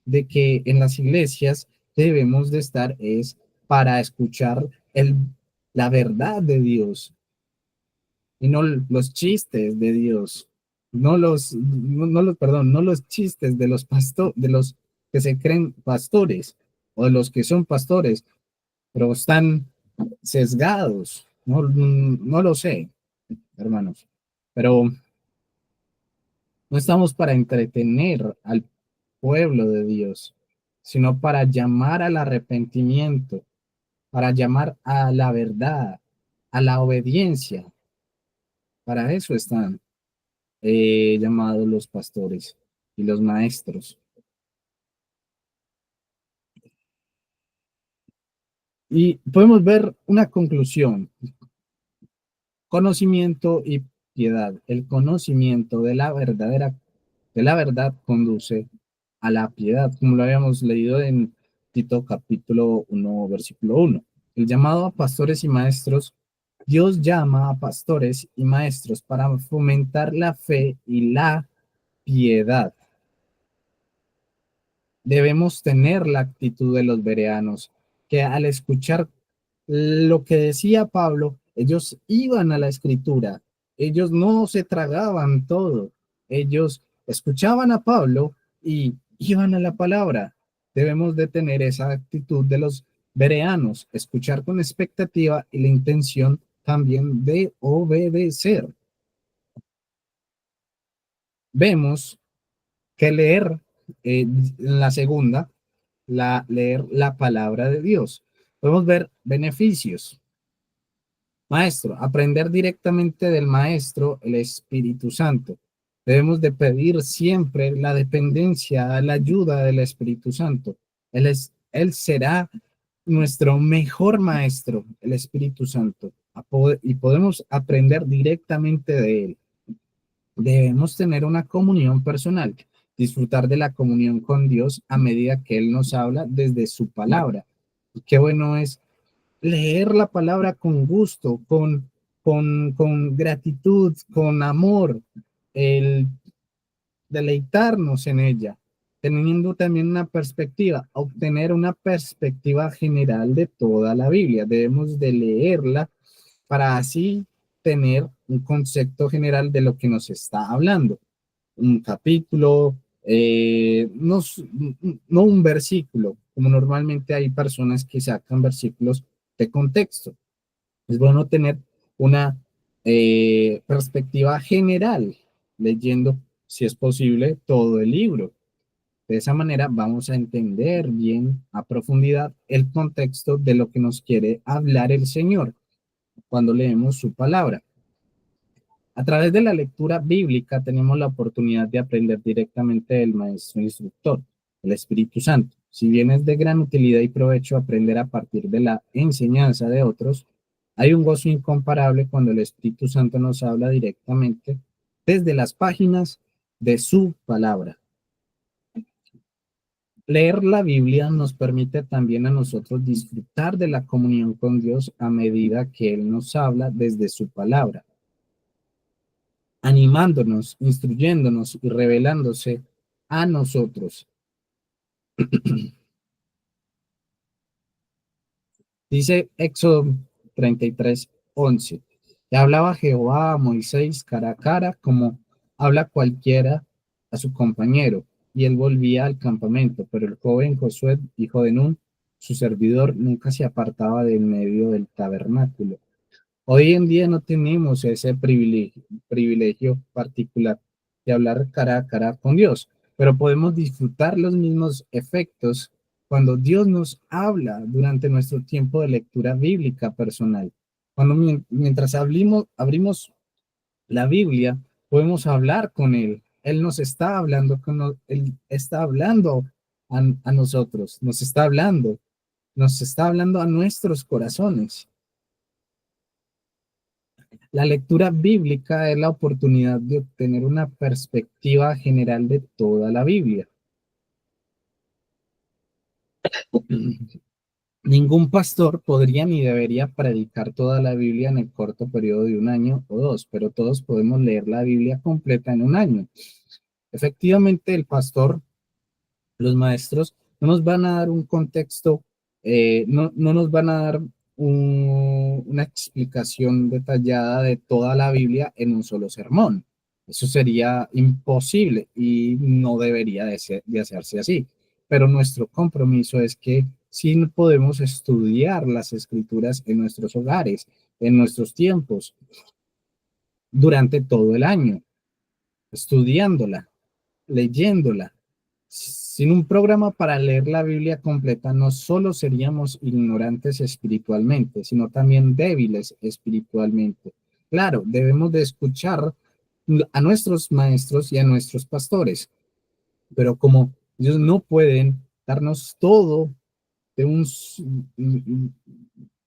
de que en las iglesias debemos de estar es para escuchar la verdad de Dios y no los chistes de Dios, no los chistes de de los que se creen pastores o de los que son pastores, pero están sesgados, no lo sé, hermanos, pero no estamos para entretener al pueblo de Dios, sino para llamar al arrepentimiento, para llamar a la verdad, a la obediencia. Para eso están llamados los pastores y los maestros. Y podemos ver una conclusión: conocimiento y piedad. El conocimiento de la verdad conduce a la piedad, como lo habíamos leído en Tito capítulo 1, versículo 1. El llamado a pastores y maestros, Dios llama a pastores y maestros para fomentar la fe y la piedad. Debemos tener la actitud de los bereanos, que al escuchar lo que decía Pablo, ellos iban a la escritura, ellos no se tragaban todo, ellos escuchaban a Pablo y iban a la palabra. Debemos de tener esa actitud de los bereanos, escuchar con expectativa y la intención también de obedecer. Vemos que leer la segunda, leer la palabra de Dios. Podemos ver beneficios. Maestro, aprender directamente del Maestro, el Espíritu Santo. Debemos de pedir siempre la dependencia, la ayuda del Espíritu Santo. Él será nuestro mejor maestro, el Espíritu Santo, y podemos aprender directamente de él. Debemos tener una comunión personal, disfrutar de la comunión con Dios a medida que Él nos habla desde su palabra. Y qué bueno es leer la palabra con gusto, con gratitud, con amor, el deleitarnos en ella, teniendo también una perspectiva, obtener una perspectiva general de toda la Biblia. Debemos de leerla para así tener un concepto general de lo que nos está hablando. Un capítulo, no un versículo, como normalmente hay personas que sacan versículos de contexto. Es bueno tener una perspectiva general, leyendo, si es posible, todo el libro. De esa manera vamos a entender bien a profundidad el contexto de lo que nos quiere hablar el Señor cuando leemos su palabra. A través de la lectura bíblica tenemos la oportunidad de aprender directamente del Maestro Instructor, el Espíritu Santo. Si bien es de gran utilidad y provecho aprender a partir de la enseñanza de otros, hay un gozo incomparable cuando el Espíritu Santo nos habla directamente desde las páginas de su palabra. Leer la Biblia nos permite también a nosotros disfrutar de la comunión con Dios a medida que Él nos habla desde su palabra, animándonos, instruyéndonos y revelándose a nosotros. Dice Éxodo 33:11. Le hablaba Jehová a Moisés cara a cara, como habla cualquiera a su compañero, y él volvía al campamento, pero el joven Josué, hijo de Nun, su servidor, nunca se apartaba del medio del tabernáculo. Hoy en día no tenemos ese privilegio particular de hablar cara a cara con Dios, pero podemos disfrutar los mismos efectos cuando Dios nos habla durante nuestro tiempo de lectura bíblica personal. Mientras abrimos la Biblia, podemos hablar con Él. Él nos está hablando, Él está hablando a nosotros, nos está hablando a nuestros corazones. La lectura bíblica es la oportunidad de obtener una perspectiva general de toda la Biblia. Ningún pastor podría ni debería predicar toda la Biblia en el corto periodo de un año o dos, pero todos podemos leer la Biblia completa en un año. Efectivamente, el pastor, los maestros, no nos van a dar un contexto, no nos van a dar una explicación detallada de toda la Biblia en un solo sermón. Eso sería imposible y no debería de hacerse así. Pero nuestro compromiso es que sí podemos estudiar las escrituras en nuestros hogares, en nuestros tiempos, durante todo el año, estudiándola, leyéndola. Sin un programa para leer la Biblia completa, no solo seríamos ignorantes espiritualmente, sino también débiles espiritualmente. Claro, debemos de escuchar a nuestros maestros y a nuestros pastores, pero como ellos no pueden darnos todo de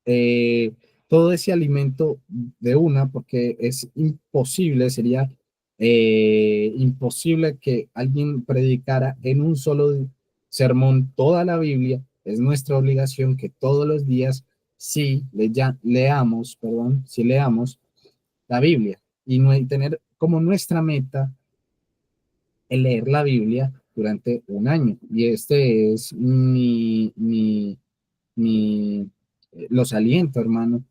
eh, todo ese alimento de una, porque es imposible, sería imposible que alguien predicara en un solo sermón toda la Biblia. Es nuestra obligación que todos los días sí leamos, perdón, sí leamos la Biblia y, no, y tener como nuestra meta el leer la Biblia durante un año. Y este es mi los aliento, hermano,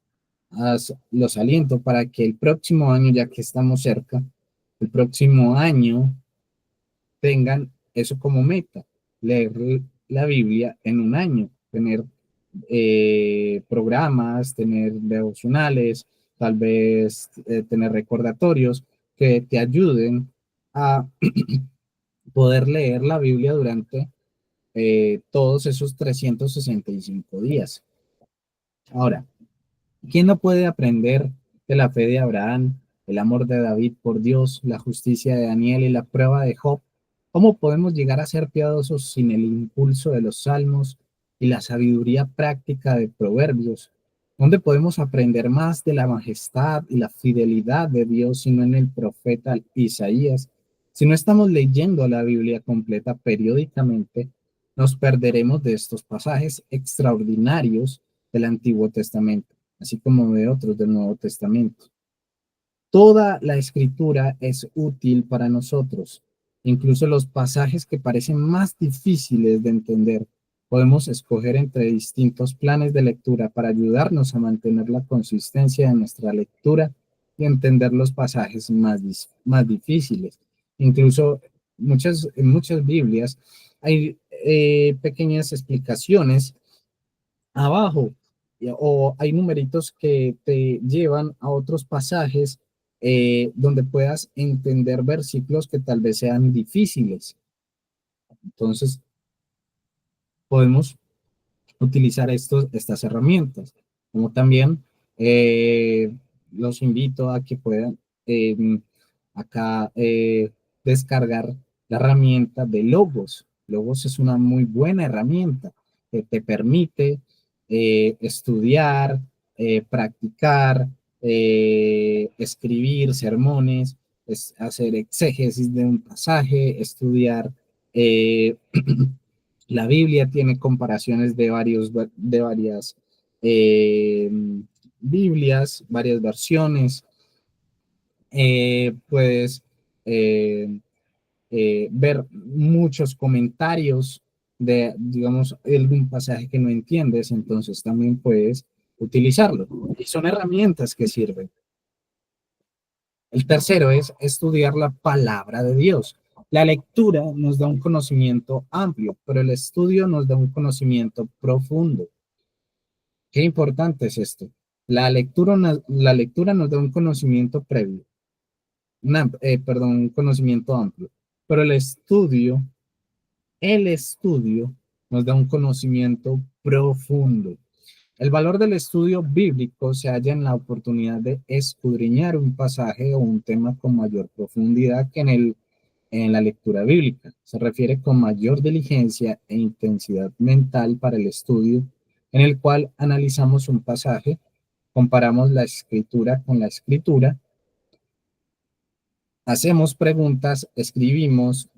los aliento para que el próximo año, ya que estamos cerca, el próximo año tengan eso como meta, leer la Biblia en un año, tener programas, tener devocionales, tal vez tener recordatorios que te ayuden a poder leer la Biblia durante todos esos 365 días. Ahora, ¿quién no puede aprender de la fe de Abraham, el amor de David por Dios, la justicia de Daniel y la prueba de Job? ¿Cómo podemos llegar a ser piadosos sin el impulso de los salmos y la sabiduría práctica de Proverbios? ¿Dónde podemos aprender más de la majestad y la fidelidad de Dios sino en el profeta Isaías? Si no estamos leyendo la Biblia completa periódicamente, nos perderemos de estos pasajes extraordinarios del Antiguo Testamento, así como de otros del Nuevo Testamento. Toda la escritura es útil para nosotros, incluso los pasajes que parecen más difíciles de entender. Podemos escoger entre distintos planes de lectura para ayudarnos a mantener la consistencia de nuestra lectura y entender los pasajes más difíciles. Incluso en muchas Biblias hay pequeñas explicaciones abajo o hay numeritos que te llevan a otros pasajes donde puedas entender versículos que tal vez sean difíciles. Entonces, podemos utilizar estas herramientas, como también eh, los invito a que puedan eh, acá descargar la herramienta de Logos. Logos es una muy buena herramienta que te permite estudiar, practicar, escribir sermones, hacer exégesis de un pasaje, estudiar la Biblia, tiene comparaciones de varias eh, Biblias, varias versiones. Puedes eh, ver muchos comentarios de, digamos, algún pasaje que no entiendes, entonces también puedes utilizarlo. Y son herramientas que sirven. El tercero es estudiar la palabra de Dios. La lectura nos da un conocimiento amplio, pero el estudio nos da un conocimiento profundo. Qué importante es esto. La lectura nos da un conocimiento previo, perdón, un conocimiento amplio, pero el estudio nos da un conocimiento profundo. El valor del estudio bíblico se halla en la oportunidad de escudriñar un pasaje o un tema con mayor profundidad que en la lectura bíblica. Se refiere con mayor diligencia e intensidad mental para el estudio, en el cual analizamos un pasaje, comparamos la escritura con la escritura, hacemos preguntas, escribimos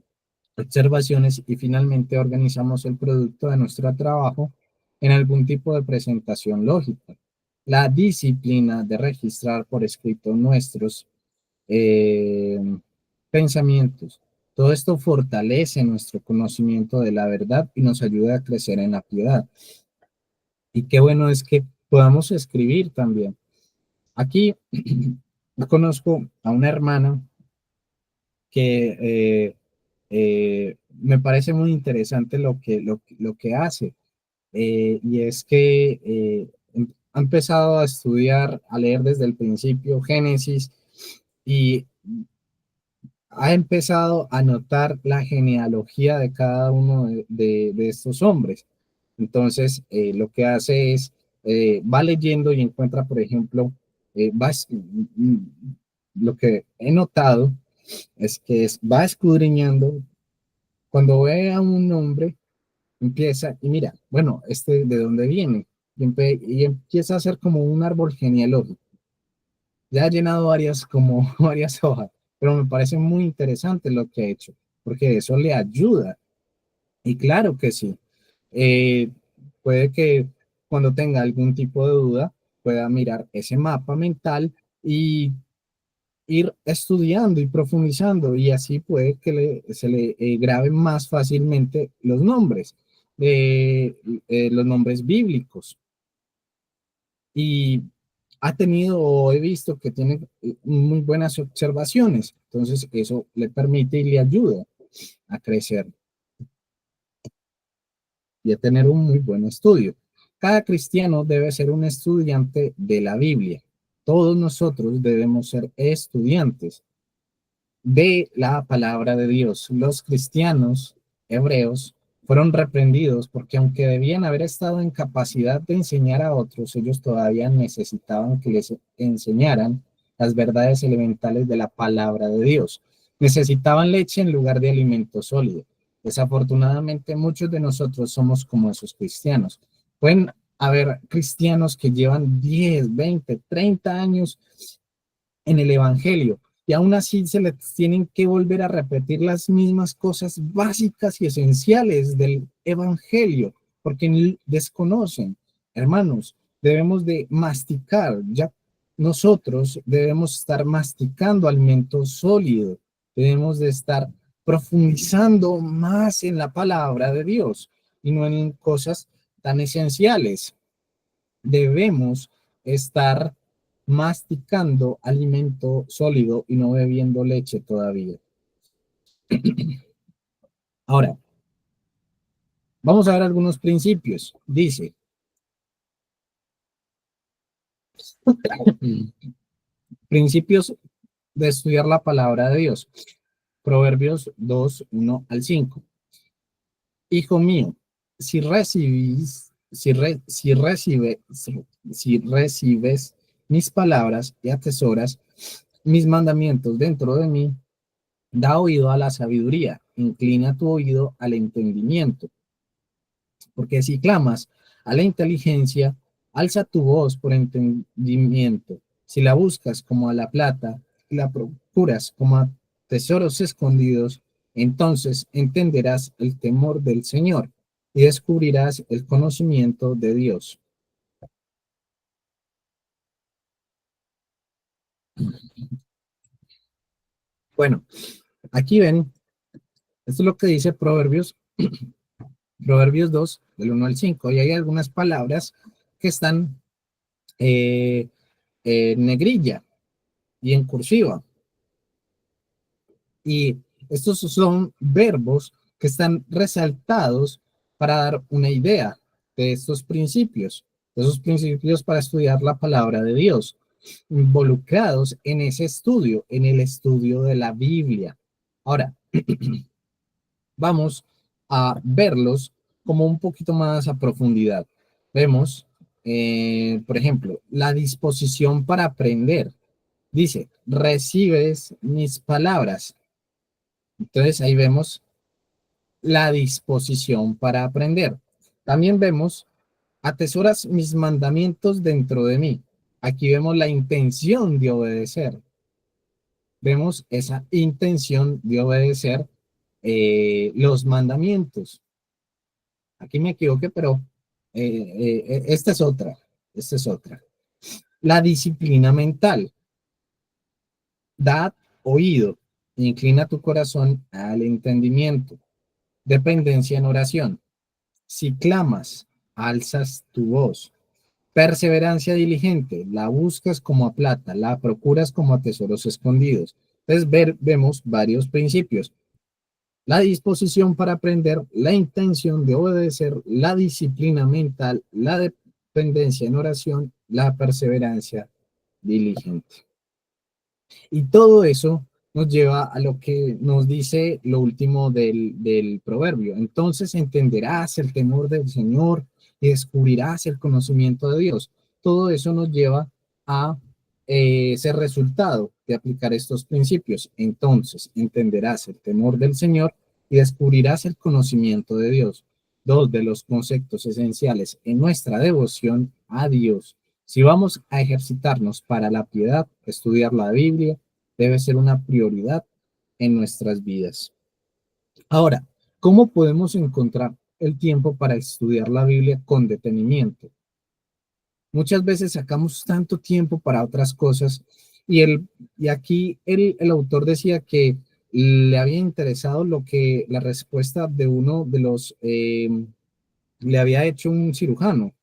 observaciones y finalmente organizamos el producto de nuestro trabajo en algún tipo de presentación lógica. La disciplina de registrar por escrito nuestros eh, pensamientos. Todo esto fortalece nuestro conocimiento de la verdad y nos ayuda a crecer en la piedad. Y qué bueno es que podamos escribir también. Aquí conozco a una hermana que me parece muy interesante lo que hace. Y es que ha empezado a estudiar, a leer desde el principio Génesis y ha empezado a notar la genealogía de cada uno de estos hombres. Entonces, lo que hace es, va leyendo y encuentra, por ejemplo, lo que he notado es que va escudriñando, cuando ve a un nombre, empieza y mira, bueno, de dónde viene, y empieza a hacer como un árbol genealógico. Ya ha llenado como varias hojas, pero me parece muy interesante lo que ha hecho, porque eso le ayuda. Y claro que sí. Eh, Puede que cuando tenga algún tipo de duda, pueda mirar ese mapa mental y ir estudiando y profundizando, y así puede que se le graben más fácilmente los nombres bíblicos. Y ha tenido, o he visto que tiene muy buenas observaciones, entonces eso le permite y le ayuda a crecer y a tener un muy buen estudio. Cada cristiano debe ser un estudiante de la Biblia. Todos nosotros debemos ser estudiantes de la palabra de Dios. Los cristianos hebreos fueron reprendidos porque aunque debían haber estado en capacidad de enseñar a otros, ellos todavía necesitaban que les enseñaran las verdades elementales de la palabra de Dios. Necesitaban leche en lugar de alimento sólido. Desafortunadamente, muchos de nosotros somos como esos cristianos. Pueden haber cristianos que llevan 10, 20, 30 años en el Evangelio, y aún así se les tienen que volver a repetir las mismas cosas básicas y esenciales del Evangelio, porque desconocen. Hermanos, debemos de masticar, ya nosotros debemos estar masticando alimento sólido, debemos de estar profundizando más en la palabra de Dios y no en cosas tan esenciales. Debemos estar masticando alimento sólido y no bebiendo leche todavía. Ahora, vamos a ver algunos principios. Dice, principios de estudiar la palabra de Dios. Proverbios 2, 1 al 5. Hijo mío, si recibes mis palabras y atesoras mis mandamientos dentro de mí, da oído a la sabiduría, inclina tu oído al entendimiento, porque si clamas a la inteligencia, alza tu voz por entendimiento. Si la buscas como a la plata, la procuras como a tesoros escondidos, entonces entenderás el temor del Señor y descubrirás el conocimiento de Dios. Bueno, aquí ven, esto es lo que dice Proverbios 2, del 1 al 5, y hay algunas palabras que están en negrilla y en cursiva. Y estos son verbos que están resaltados para dar una idea de estos principios para estudiar la palabra de Dios, involucrados en ese estudio, en el estudio de la Biblia. Ahora, vamos a verlos como un poquito más a profundidad. Vemos, por ejemplo, la disposición para aprender. Dice, recibes mis palabras. Entonces ahí vemos la disposición para aprender. También vemos, atesoras mis mandamientos dentro de mí. Aquí vemos la intención de obedecer. Vemos esa intención de obedecer los mandamientos. Aquí me equivoqué, pero esta es otra. Esta es otra. La disciplina mental. Da oído, inclina tu corazón al entendimiento. Dependencia en oración. Si clamas, alzas tu voz. Perseverancia diligente, la buscas como a plata, la procuras como a tesoros escondidos. Entonces vemos varios principios. La disposición para aprender, la intención de obedecer, la disciplina mental, la dependencia en oración, la perseverancia diligente. Y todo eso nos lleva a lo que nos dice lo último del proverbio. Entonces entenderás el temor del Señor y descubrirás el conocimiento de Dios. Todo eso nos lleva a ese resultado de aplicar estos principios. Entonces entenderás el temor del Señor y descubrirás el conocimiento de Dios, dos de los conceptos esenciales en nuestra devoción a Dios. Si vamos a ejercitarnos para la piedad, estudiar la Biblia debe ser una prioridad en nuestras vidas. Ahora, ¿cómo podemos encontrar el tiempo para estudiar la Biblia con detenimiento? Muchas veces sacamos tanto tiempo para otras cosas y aquí el autor decía que le había interesado lo que la respuesta de uno de los le había hecho un cirujano,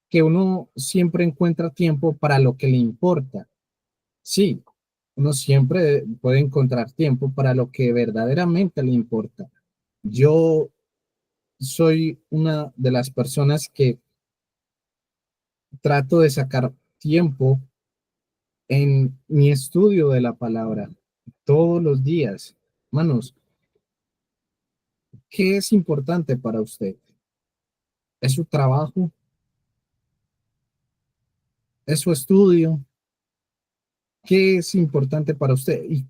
que uno siempre encuentra tiempo para lo que le importa. Sí, uno siempre puede encontrar tiempo para lo que verdaderamente le importa. Yo soy una de las personas que trato de sacar tiempo en mi estudio de la palabra todos los días. Manos, ¿qué es importante para usted? ¿Es su trabajo? ¿Es su estudio? ¿Qué es importante para usted? Y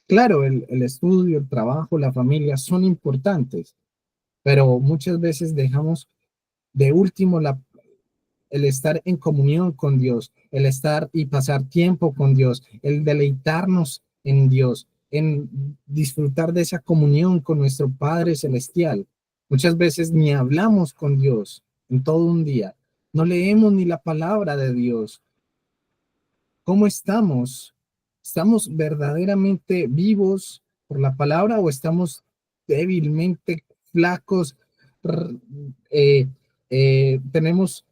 claro, el estudio, el trabajo, la familia son importantes, pero muchas veces dejamos de último el estar en comunión con Dios, el estar y pasar tiempo con Dios, el deleitarnos en Dios, en disfrutar de esa comunión con nuestro Padre Celestial. Muchas veces ni hablamos con Dios en todo un día, no leemos ni la palabra de Dios. ¿Cómo estamos? ¿Estamos verdaderamente vivos por la palabra o estamos débilmente flacos? R- tenemos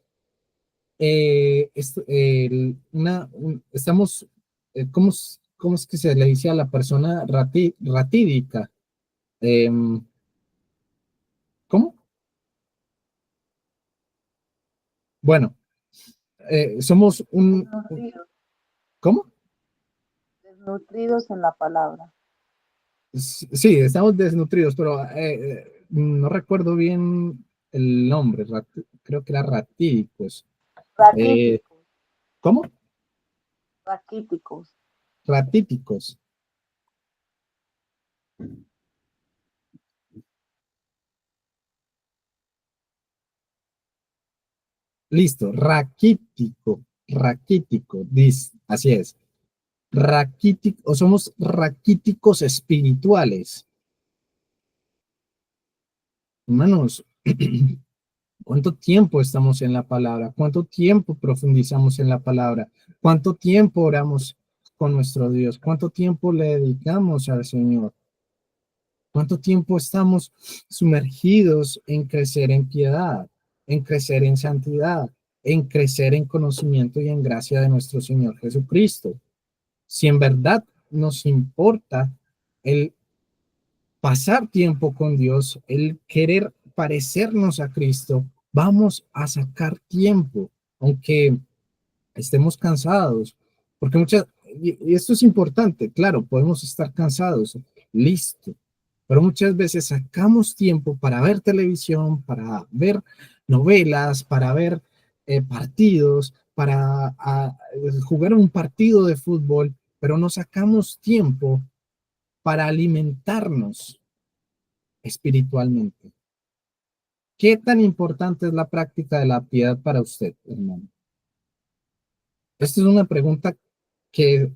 estamos, ¿cómo es que se le dice a la persona ratídica? Em, ¿Cómo? Bueno, somos Desnutridos, ¿cómo? desnutridos en la palabra. Sí, estamos desnutridos, pero no recuerdo bien el nombre, creo que era ratídicos. Eh, Raquíticos, ¿Cómo? raquíticos. Ratíticos. Listo, raquítico, así es. Raquítico, o somos raquíticos espirituales. Hermanos, ¿cuánto tiempo estamos en la palabra? ¿Cuánto tiempo profundizamos en la palabra? ¿Cuánto tiempo oramos con nuestro Dios? ¿Cuánto tiempo le dedicamos al Señor? ¿Cuánto tiempo estamos sumergidos en crecer en piedad, en crecer en santidad, en crecer en conocimiento y en gracia de nuestro Señor Jesucristo? Si en verdad nos importa el pasar tiempo con Dios, el querer parecernos a Cristo, vamos a sacar tiempo, aunque estemos cansados, porque y esto es importante, claro, podemos estar cansados, listo, pero muchas veces sacamos tiempo para ver televisión, para ver novelas, para ver partidos, para jugar un partido de fútbol, pero no sacamos tiempo para alimentarnos espiritualmente. ¿Qué tan importante es la práctica de la piedad para usted, hermano? Esta es una pregunta que,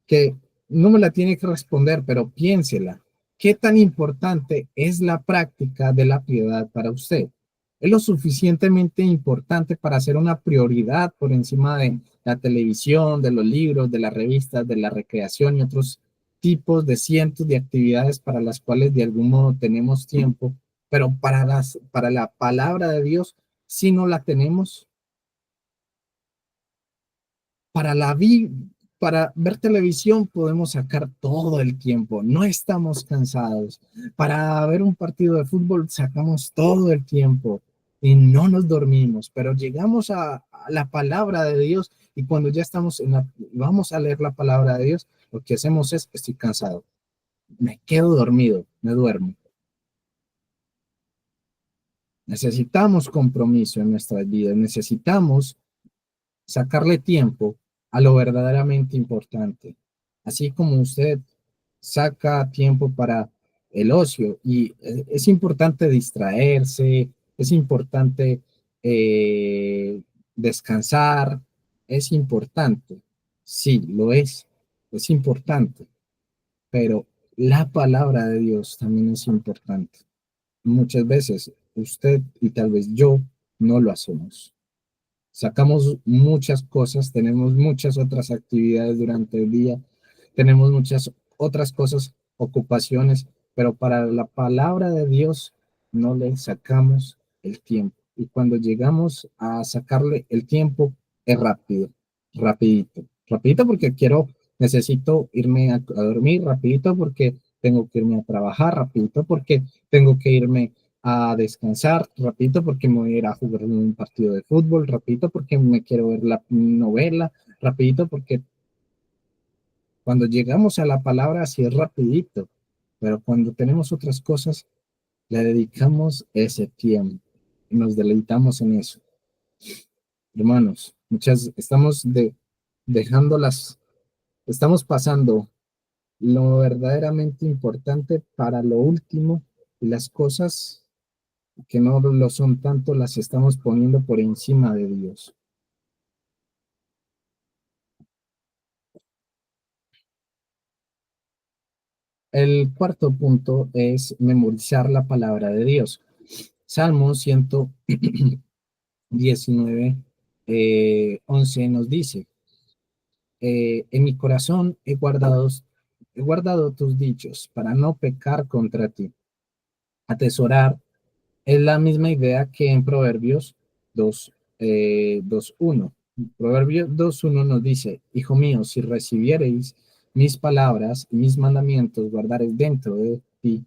que no me la tiene que responder, pero piénsela. ¿Qué tan importante es la práctica de la piedad para usted? ¿Es lo suficientemente importante para ser una prioridad por encima de la televisión, de los libros, de las revistas, de la recreación y otros tipos de cientos de actividades para las cuales de algún modo tenemos tiempo, pero para la palabra de Dios, si no la tenemos? Para para ver televisión podemos sacar todo el tiempo, no estamos cansados. Para ver un partido de fútbol sacamos todo el tiempo y no nos dormimos, pero llegamos a la palabra de Dios y cuando ya estamos vamos a leer la palabra de Dios, lo que hacemos es, estoy cansado, me quedo dormido, me duermo. Necesitamos compromiso en nuestras vidas, necesitamos sacarle tiempo a lo verdaderamente importante. Así como usted saca tiempo para el ocio y es importante distraerse, es importante eh, descansar, es importante, sí, lo es importante, pero la palabra de Dios también es importante. Muchas veces usted y tal vez yo no lo hacemos. Sacamos muchas cosas, tenemos muchas otras actividades durante el día, tenemos muchas otras cosas, ocupaciones, pero para la palabra de Dios no le sacamos el tiempo. Y cuando llegamos a sacarle el tiempo, es rápido, rapidito, rapidito porque necesito irme a dormir, rapidito porque tengo que irme a trabajar, rapidito porque tengo que irme a descansar, rapidito porque me voy a ir a jugar un partido de fútbol, rapidito porque me quiero ver la novela, rapidito porque cuando llegamos a la palabra así es rapidito, pero cuando tenemos otras cosas, le dedicamos ese tiempo y nos deleitamos en eso. Hermanos, dejando estamos pasando lo verdaderamente importante para lo último y las cosas que no lo son tanto las estamos poniendo por encima de Dios. El cuarto punto es memorizar la palabra de Dios. Salmo 119, 11 nos dice, en mi corazón he guardado tus dichos para no pecar contra ti. Atesorar es la misma idea que en Proverbios 2, 2:1. Proverbios 2:1 nos dice, hijo mío, si recibiereis mis palabras y mis mandamientos, guardaréis dentro de ti.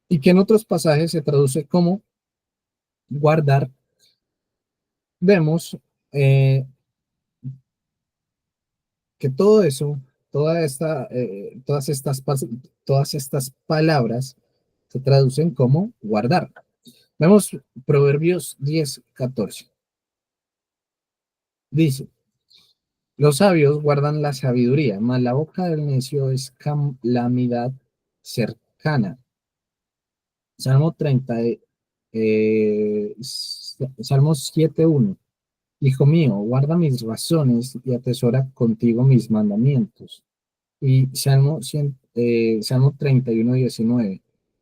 Y que en otros pasajes se traduce como guardar. Vemos que todo eso, todas estas palabras se traducen como guardar. Vemos Proverbios 10:14. Dice, los sabios guardan la sabiduría, mas la boca del necio es calamidad cercana. Salmo 30, Salmo 7:1. Hijo mío, guarda mis razones y atesora contigo mis mandamientos. Y Salmo 31:19.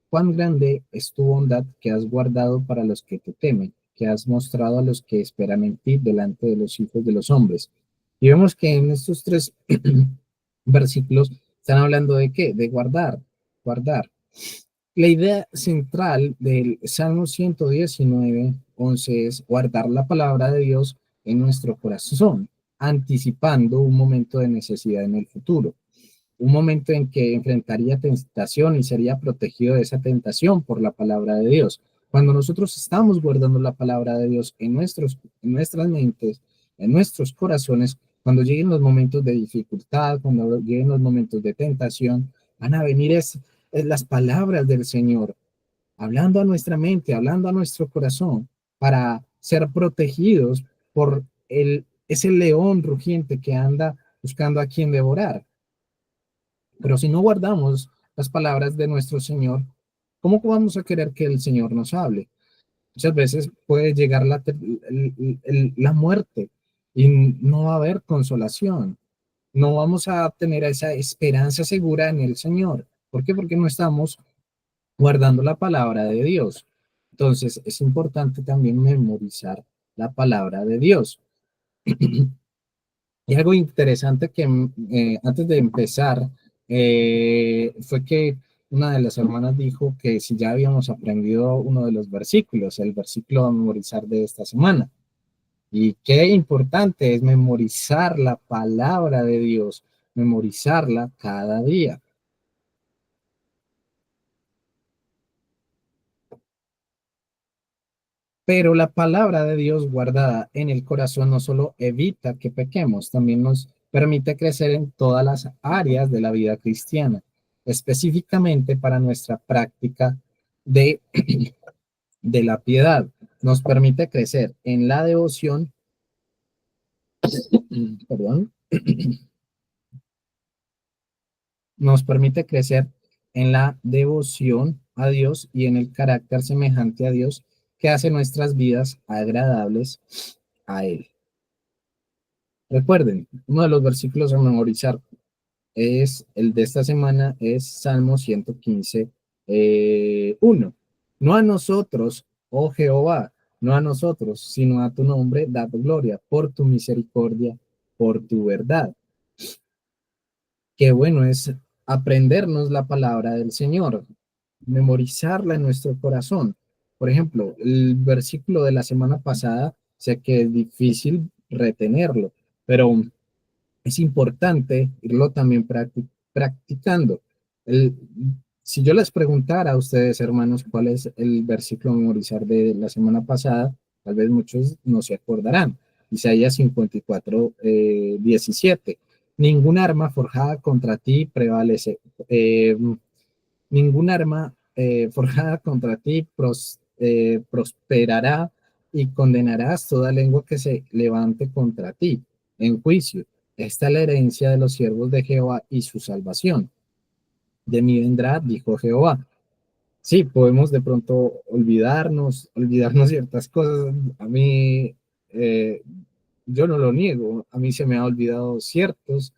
Cuán grande es tu bondad que has guardado para los que te temen, que has mostrado a los que esperan en ti delante de los hijos de los hombres. Y vemos que en estos tres versículos están hablando de qué, de guardar, guardar. La idea central del Salmo 119:11 es guardar la palabra de Dios en nuestro corazón, anticipando un momento de necesidad en el futuro, un momento en que enfrentaría tentación y sería protegido de esa tentación por la palabra de Dios. Cuando nosotros estamos guardando la palabra de Dios en nuestras mentes, en nuestros corazones, cuando lleguen los momentos de dificultad, cuando lleguen los momentos de tentación, van a venir las palabras del Señor, hablando a nuestra mente, hablando a nuestro corazón, para ser protegidos por ese león rugiente que anda buscando a quien devorar. Pero si no guardamos las palabras de nuestro Señor, ¿cómo vamos a querer que el Señor nos hable? Muchas veces puede llegar la muerte y no va a haber consolación. No vamos a tener esa esperanza segura en el Señor. ¿Por qué? Porque no estamos guardando la palabra de Dios. Entonces es importante también memorizar la palabra de Dios. Y algo interesante que antes de empezar fue que una de las hermanas dijo que si ya habíamos aprendido uno de los versículos, el versículo a memorizar de esta semana. Y qué importante es memorizar la palabra de Dios, memorizarla cada día. Pero la palabra de Dios guardada en el corazón no solo evita que pequemos, también nos permite crecer en todas las áreas de la vida cristiana, específicamente para nuestra práctica de de la piedad. Nos permite crecer en la devoción, perdón, nos permite crecer en la devoción a Dios y en el carácter semejante a Dios que hace nuestras vidas agradables a Él. Recuerden, uno de los versículos a memorizar es el de esta semana, es Salmo 115, 1. No a nosotros, oh Jehová, no a nosotros, sino a tu nombre, da gloria por tu misericordia, por tu verdad. Qué bueno es aprendernos la palabra del Señor, memorizarla en nuestro corazón. Por ejemplo, el versículo de la semana pasada, sé que es difícil retenerlo, pero es importante irlo también practicando. El, si yo les preguntara a ustedes, hermanos, cuál es el versículo a memorizar de la semana pasada, tal vez muchos no se acordarán. Isaías 54, 17. Ningún arma forjada contra ti prevalece. Ningún arma forjada contra ti prosperará y condenarás toda lengua que se levante contra ti en juicio. Esta es la herencia de los siervos de Jehová y su salvación. De mí vendrá, dijo Jehová. Sí, podemos de pronto olvidarnos ciertas cosas. A mí, yo no lo niego, a mí se me ha olvidado ciertos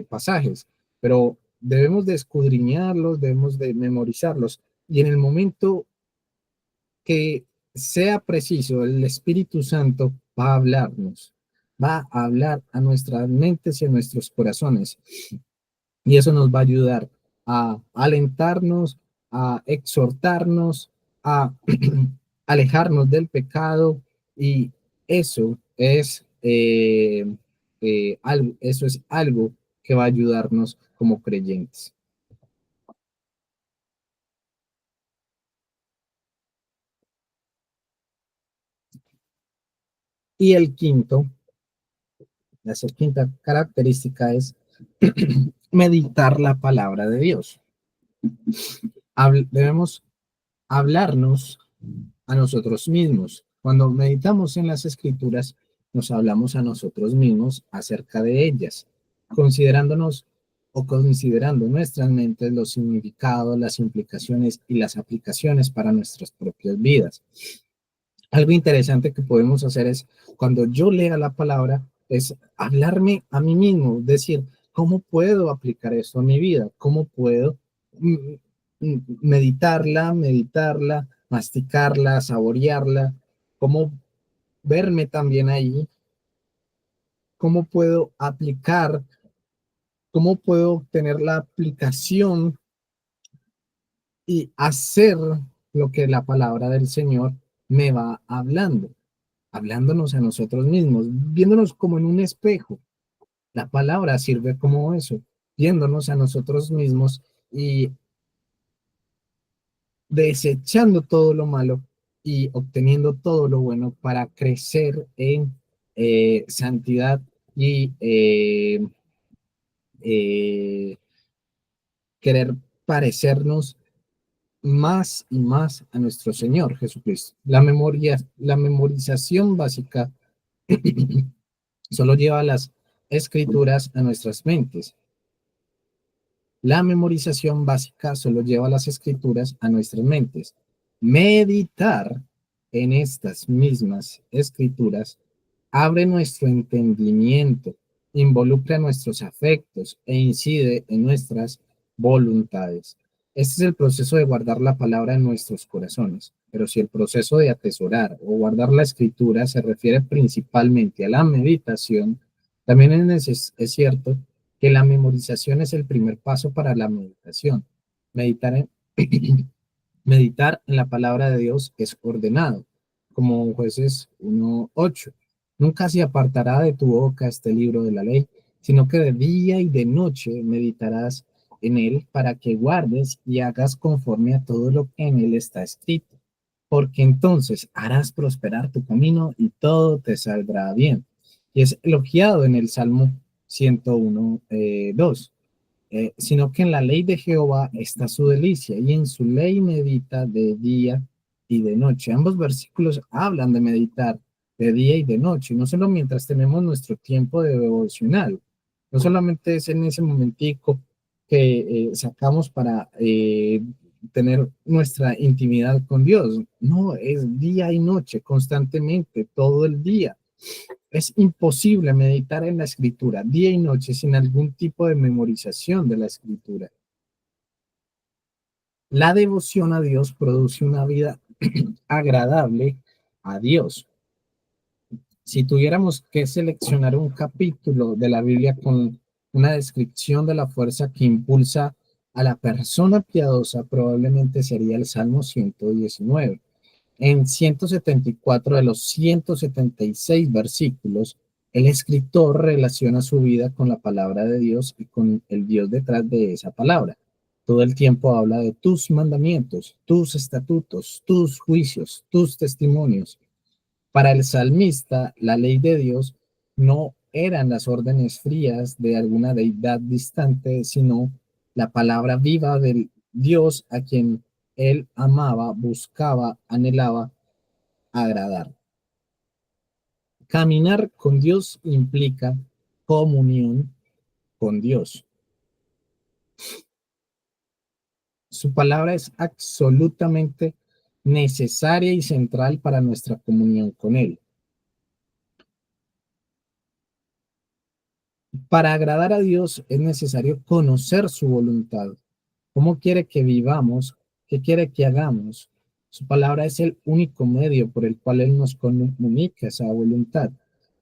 pasajes, pero debemos de escudriñarlos, debemos de memorizarlos, y en el momento que sea preciso, el Espíritu Santo va a hablarnos, va a hablar a nuestras mentes y a nuestros corazones, y eso nos va a ayudar a alentarnos, a exhortarnos, a alejarnos del pecado, y eso es eso es algo que va a ayudarnos como creyentes. Y el quinto, la quinta característica es meditar la palabra de Dios. Debemos hablarnos a nosotros mismos. Cuando meditamos en las escrituras, nos hablamos a nosotros mismos acerca de ellas, considerándonos o considerando nuestras mentes los significados, las implicaciones y las aplicaciones para nuestras propias vidas. Algo interesante que podemos hacer es, cuando yo lea la palabra, es hablarme a mí mismo, decir, ¿cómo puedo aplicar esto a mi vida? ¿Cómo puedo meditarla, masticarla, saborearla? ¿Cómo verme también ahí? ¿Cómo puedo aplicar? ¿Cómo puedo tener la aplicación y hacer lo que la palabra del Señor me va hablando? Hablándonos a nosotros mismos, viéndonos como en un espejo. La palabra sirve como eso, viéndonos a nosotros mismos y desechando todo lo malo y obteniendo todo lo bueno para crecer en santidad y querer parecernos más y más a nuestro Señor Jesucristo. La memorización básica solo lleva las escrituras a nuestras mentes. La memorización básica solo lleva las escrituras a nuestras mentes. Meditar en estas mismas escrituras abre nuestro entendimiento, involucra nuestros afectos e incide en nuestras voluntades. Este es el proceso de guardar la palabra en nuestros corazones, pero si el proceso de atesorar o guardar la escritura se refiere principalmente a la meditación, también es cierto que la memorización es el primer paso para la meditación. Meditar en, meditar en la palabra de Dios es ordenado, como Jueces 1:8. Nunca se apartará de tu boca este libro de la ley, sino que de día y de noche meditarás en él para que guardes y hagas conforme a todo lo que en él está escrito, porque entonces harás prosperar tu camino y todo te saldrá bien. Y es elogiado en el Salmo 101, 2. Sino que en la ley de Jehová está su delicia y en su ley medita de día y de noche. Ambos versículos hablan de meditar de día y de noche, no solo mientras tenemos nuestro tiempo de devocional, no solamente es en ese momentico que sacamos para tener nuestra intimidad con Dios, no, es día y noche, constantemente, todo el día. Es imposible meditar en la escritura día y noche sin algún tipo de memorización de la escritura. La devoción a Dios produce una vida agradable a Dios. Si tuviéramos que seleccionar un capítulo de la Biblia con una descripción de la fuerza que impulsa a la persona piadosa, probablemente sería el Salmo 119. En 174 de los 176 versículos, el escritor relaciona su vida con la palabra de Dios y con el Dios detrás de esa palabra. Todo el tiempo habla de tus mandamientos, tus estatutos, tus juicios, tus testimonios. Para el salmista, la ley de Dios no eran las órdenes frías de alguna deidad distante, sino la palabra viva del Dios a quien él amaba, buscaba, anhelaba agradar. Caminar con Dios implica comunión con Dios. Su palabra es absolutamente necesaria y central para nuestra comunión con Él. Para agradar a Dios es necesario conocer su voluntad. ¿Cómo quiere que vivamos? ¿Qué quiere que hagamos? Su palabra es el único medio por el cual Él nos comunica esa voluntad.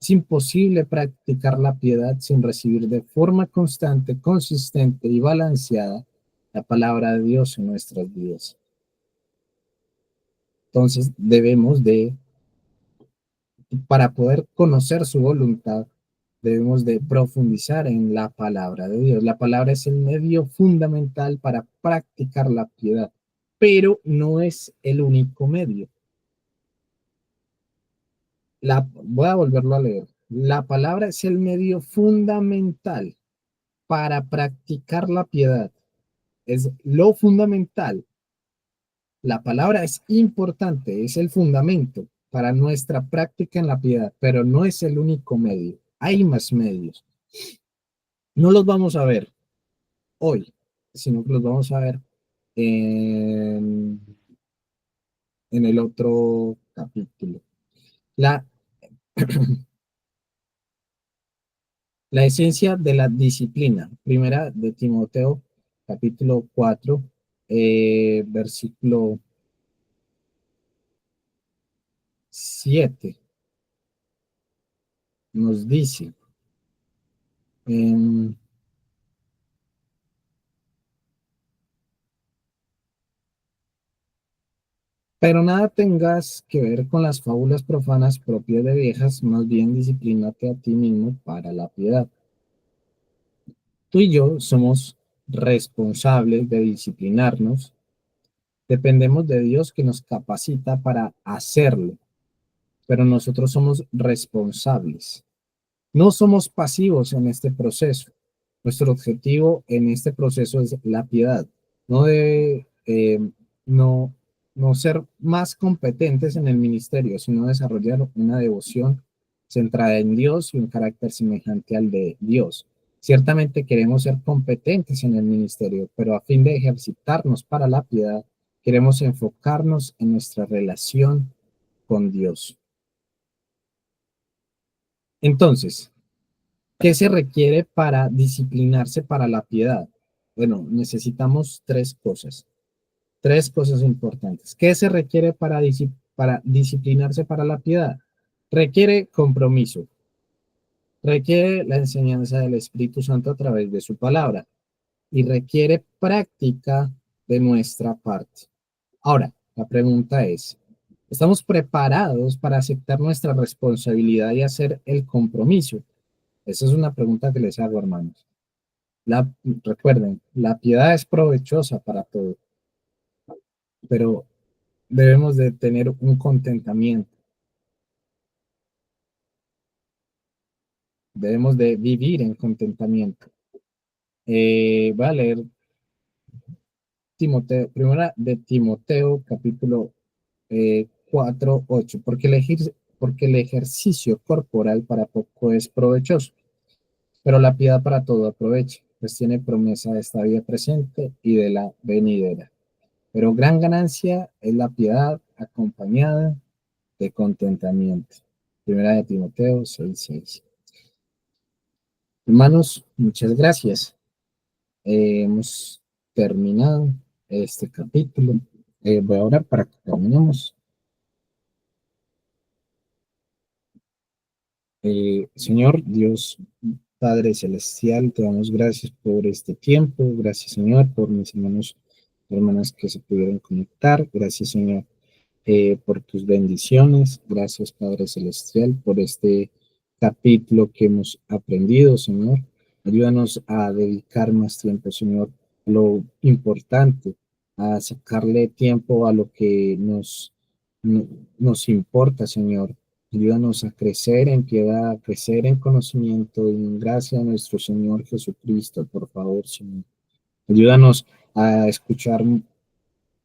Es imposible practicar la piedad sin recibir de forma constante, consistente y balanceada la palabra de Dios en nuestras vidas. Entonces debemos de, para poder conocer su voluntad, debemos de profundizar en la palabra de Dios. La palabra es el medio fundamental para practicar la piedad, pero no es el único medio. Voy a volverlo a leer. La palabra es el medio fundamental para practicar la piedad. Es lo fundamental. La palabra es importante, es el fundamento para nuestra práctica en la piedad, pero no es el único medio. Hay más medios. No los vamos a ver hoy, sino que los vamos a ver en, en el otro capítulo. La, la esencia de la disciplina, primera de Timoteo, capítulo 4, versículo 7, nos dice, eh, pero nada tengas que ver con las fábulas profanas propias de viejas, más bien disciplínate a ti mismo para la piedad. Tú y yo somos responsables de disciplinarnos, dependemos de Dios que nos capacita para hacerlo, pero nosotros somos responsables. No somos pasivos en este proceso. Nuestro objetivo en este proceso es la piedad. No debe no, no ser más competentes en el ministerio, sino desarrollar una devoción centrada en Dios y un carácter semejante al de Dios. Ciertamente queremos ser competentes en el ministerio, pero a fin de ejercitarnos para la piedad, queremos enfocarnos en nuestra relación con Dios. Entonces, ¿qué se requiere para disciplinarse para la piedad? Bueno, necesitamos tres cosas importantes. ¿Qué se requiere para disciplinarse para la piedad? Requiere compromiso, requiere la enseñanza del Espíritu Santo a través de su palabra y requiere práctica de nuestra parte. Ahora, la pregunta es, ¿estamos preparados para aceptar nuestra responsabilidad y hacer el compromiso? Esa es una pregunta que les hago, hermanos. Recuerden, la piedad es provechosa para todo, pero debemos de tener un contentamiento. Debemos de vivir en contentamiento. Voy a leer Timoteo, primera de Timoteo, capítulo 4:8, porque el ejercicio corporal para poco es provechoso, pero la piedad para todo aprovecha, pues tiene promesa de esta vida presente y de la venidera. Pero gran ganancia es la piedad acompañada de contentamiento. Primera de Timoteo 6:6. Hermanos, muchas gracias. Hemos terminado este capítulo. Voy a orar para que terminemos. Señor Dios, Padre Celestial, te damos gracias por este tiempo. Gracias, Señor, por mis hermanos y hermanas que se pudieron conectar. Gracias, Señor, por tus bendiciones. Gracias, Padre Celestial, por este capítulo que hemos aprendido, Señor. Ayúdanos a dedicar más tiempo, Señor, a lo importante, a sacarle tiempo a lo que nos importa, Señor. Ayúdanos a crecer en piedad, a crecer en conocimiento y en gracia de nuestro Señor Jesucristo, por favor, Señor. Ayúdanos a escuchar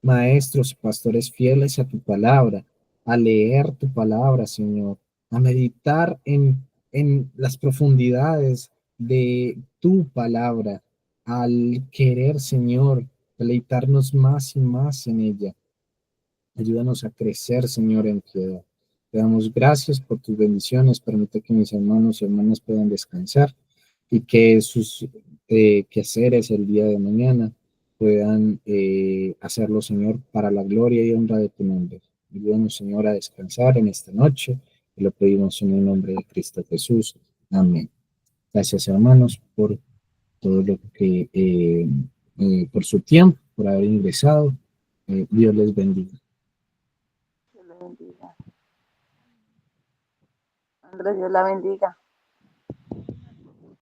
maestros y pastores fieles a tu palabra, a leer tu palabra, Señor, a meditar en las profundidades de tu palabra, al querer, Señor, deleitarnos más y más en ella. Ayúdanos a crecer, Señor, en piedad. Te damos gracias por tus bendiciones. Permite que mis hermanos y hermanas puedan descansar y que sus quehaceres el día de mañana puedan hacerlo, Señor, para la gloria y honra de tu nombre. Ayúdanos, Señor, a descansar en esta noche. Y lo pedimos en el nombre de Cristo Jesús. Amén. Gracias, hermanos, por todo lo que, por su tiempo, por haber ingresado. Dios les bendiga. Dios la bendiga. Andrés, Dios la bendiga.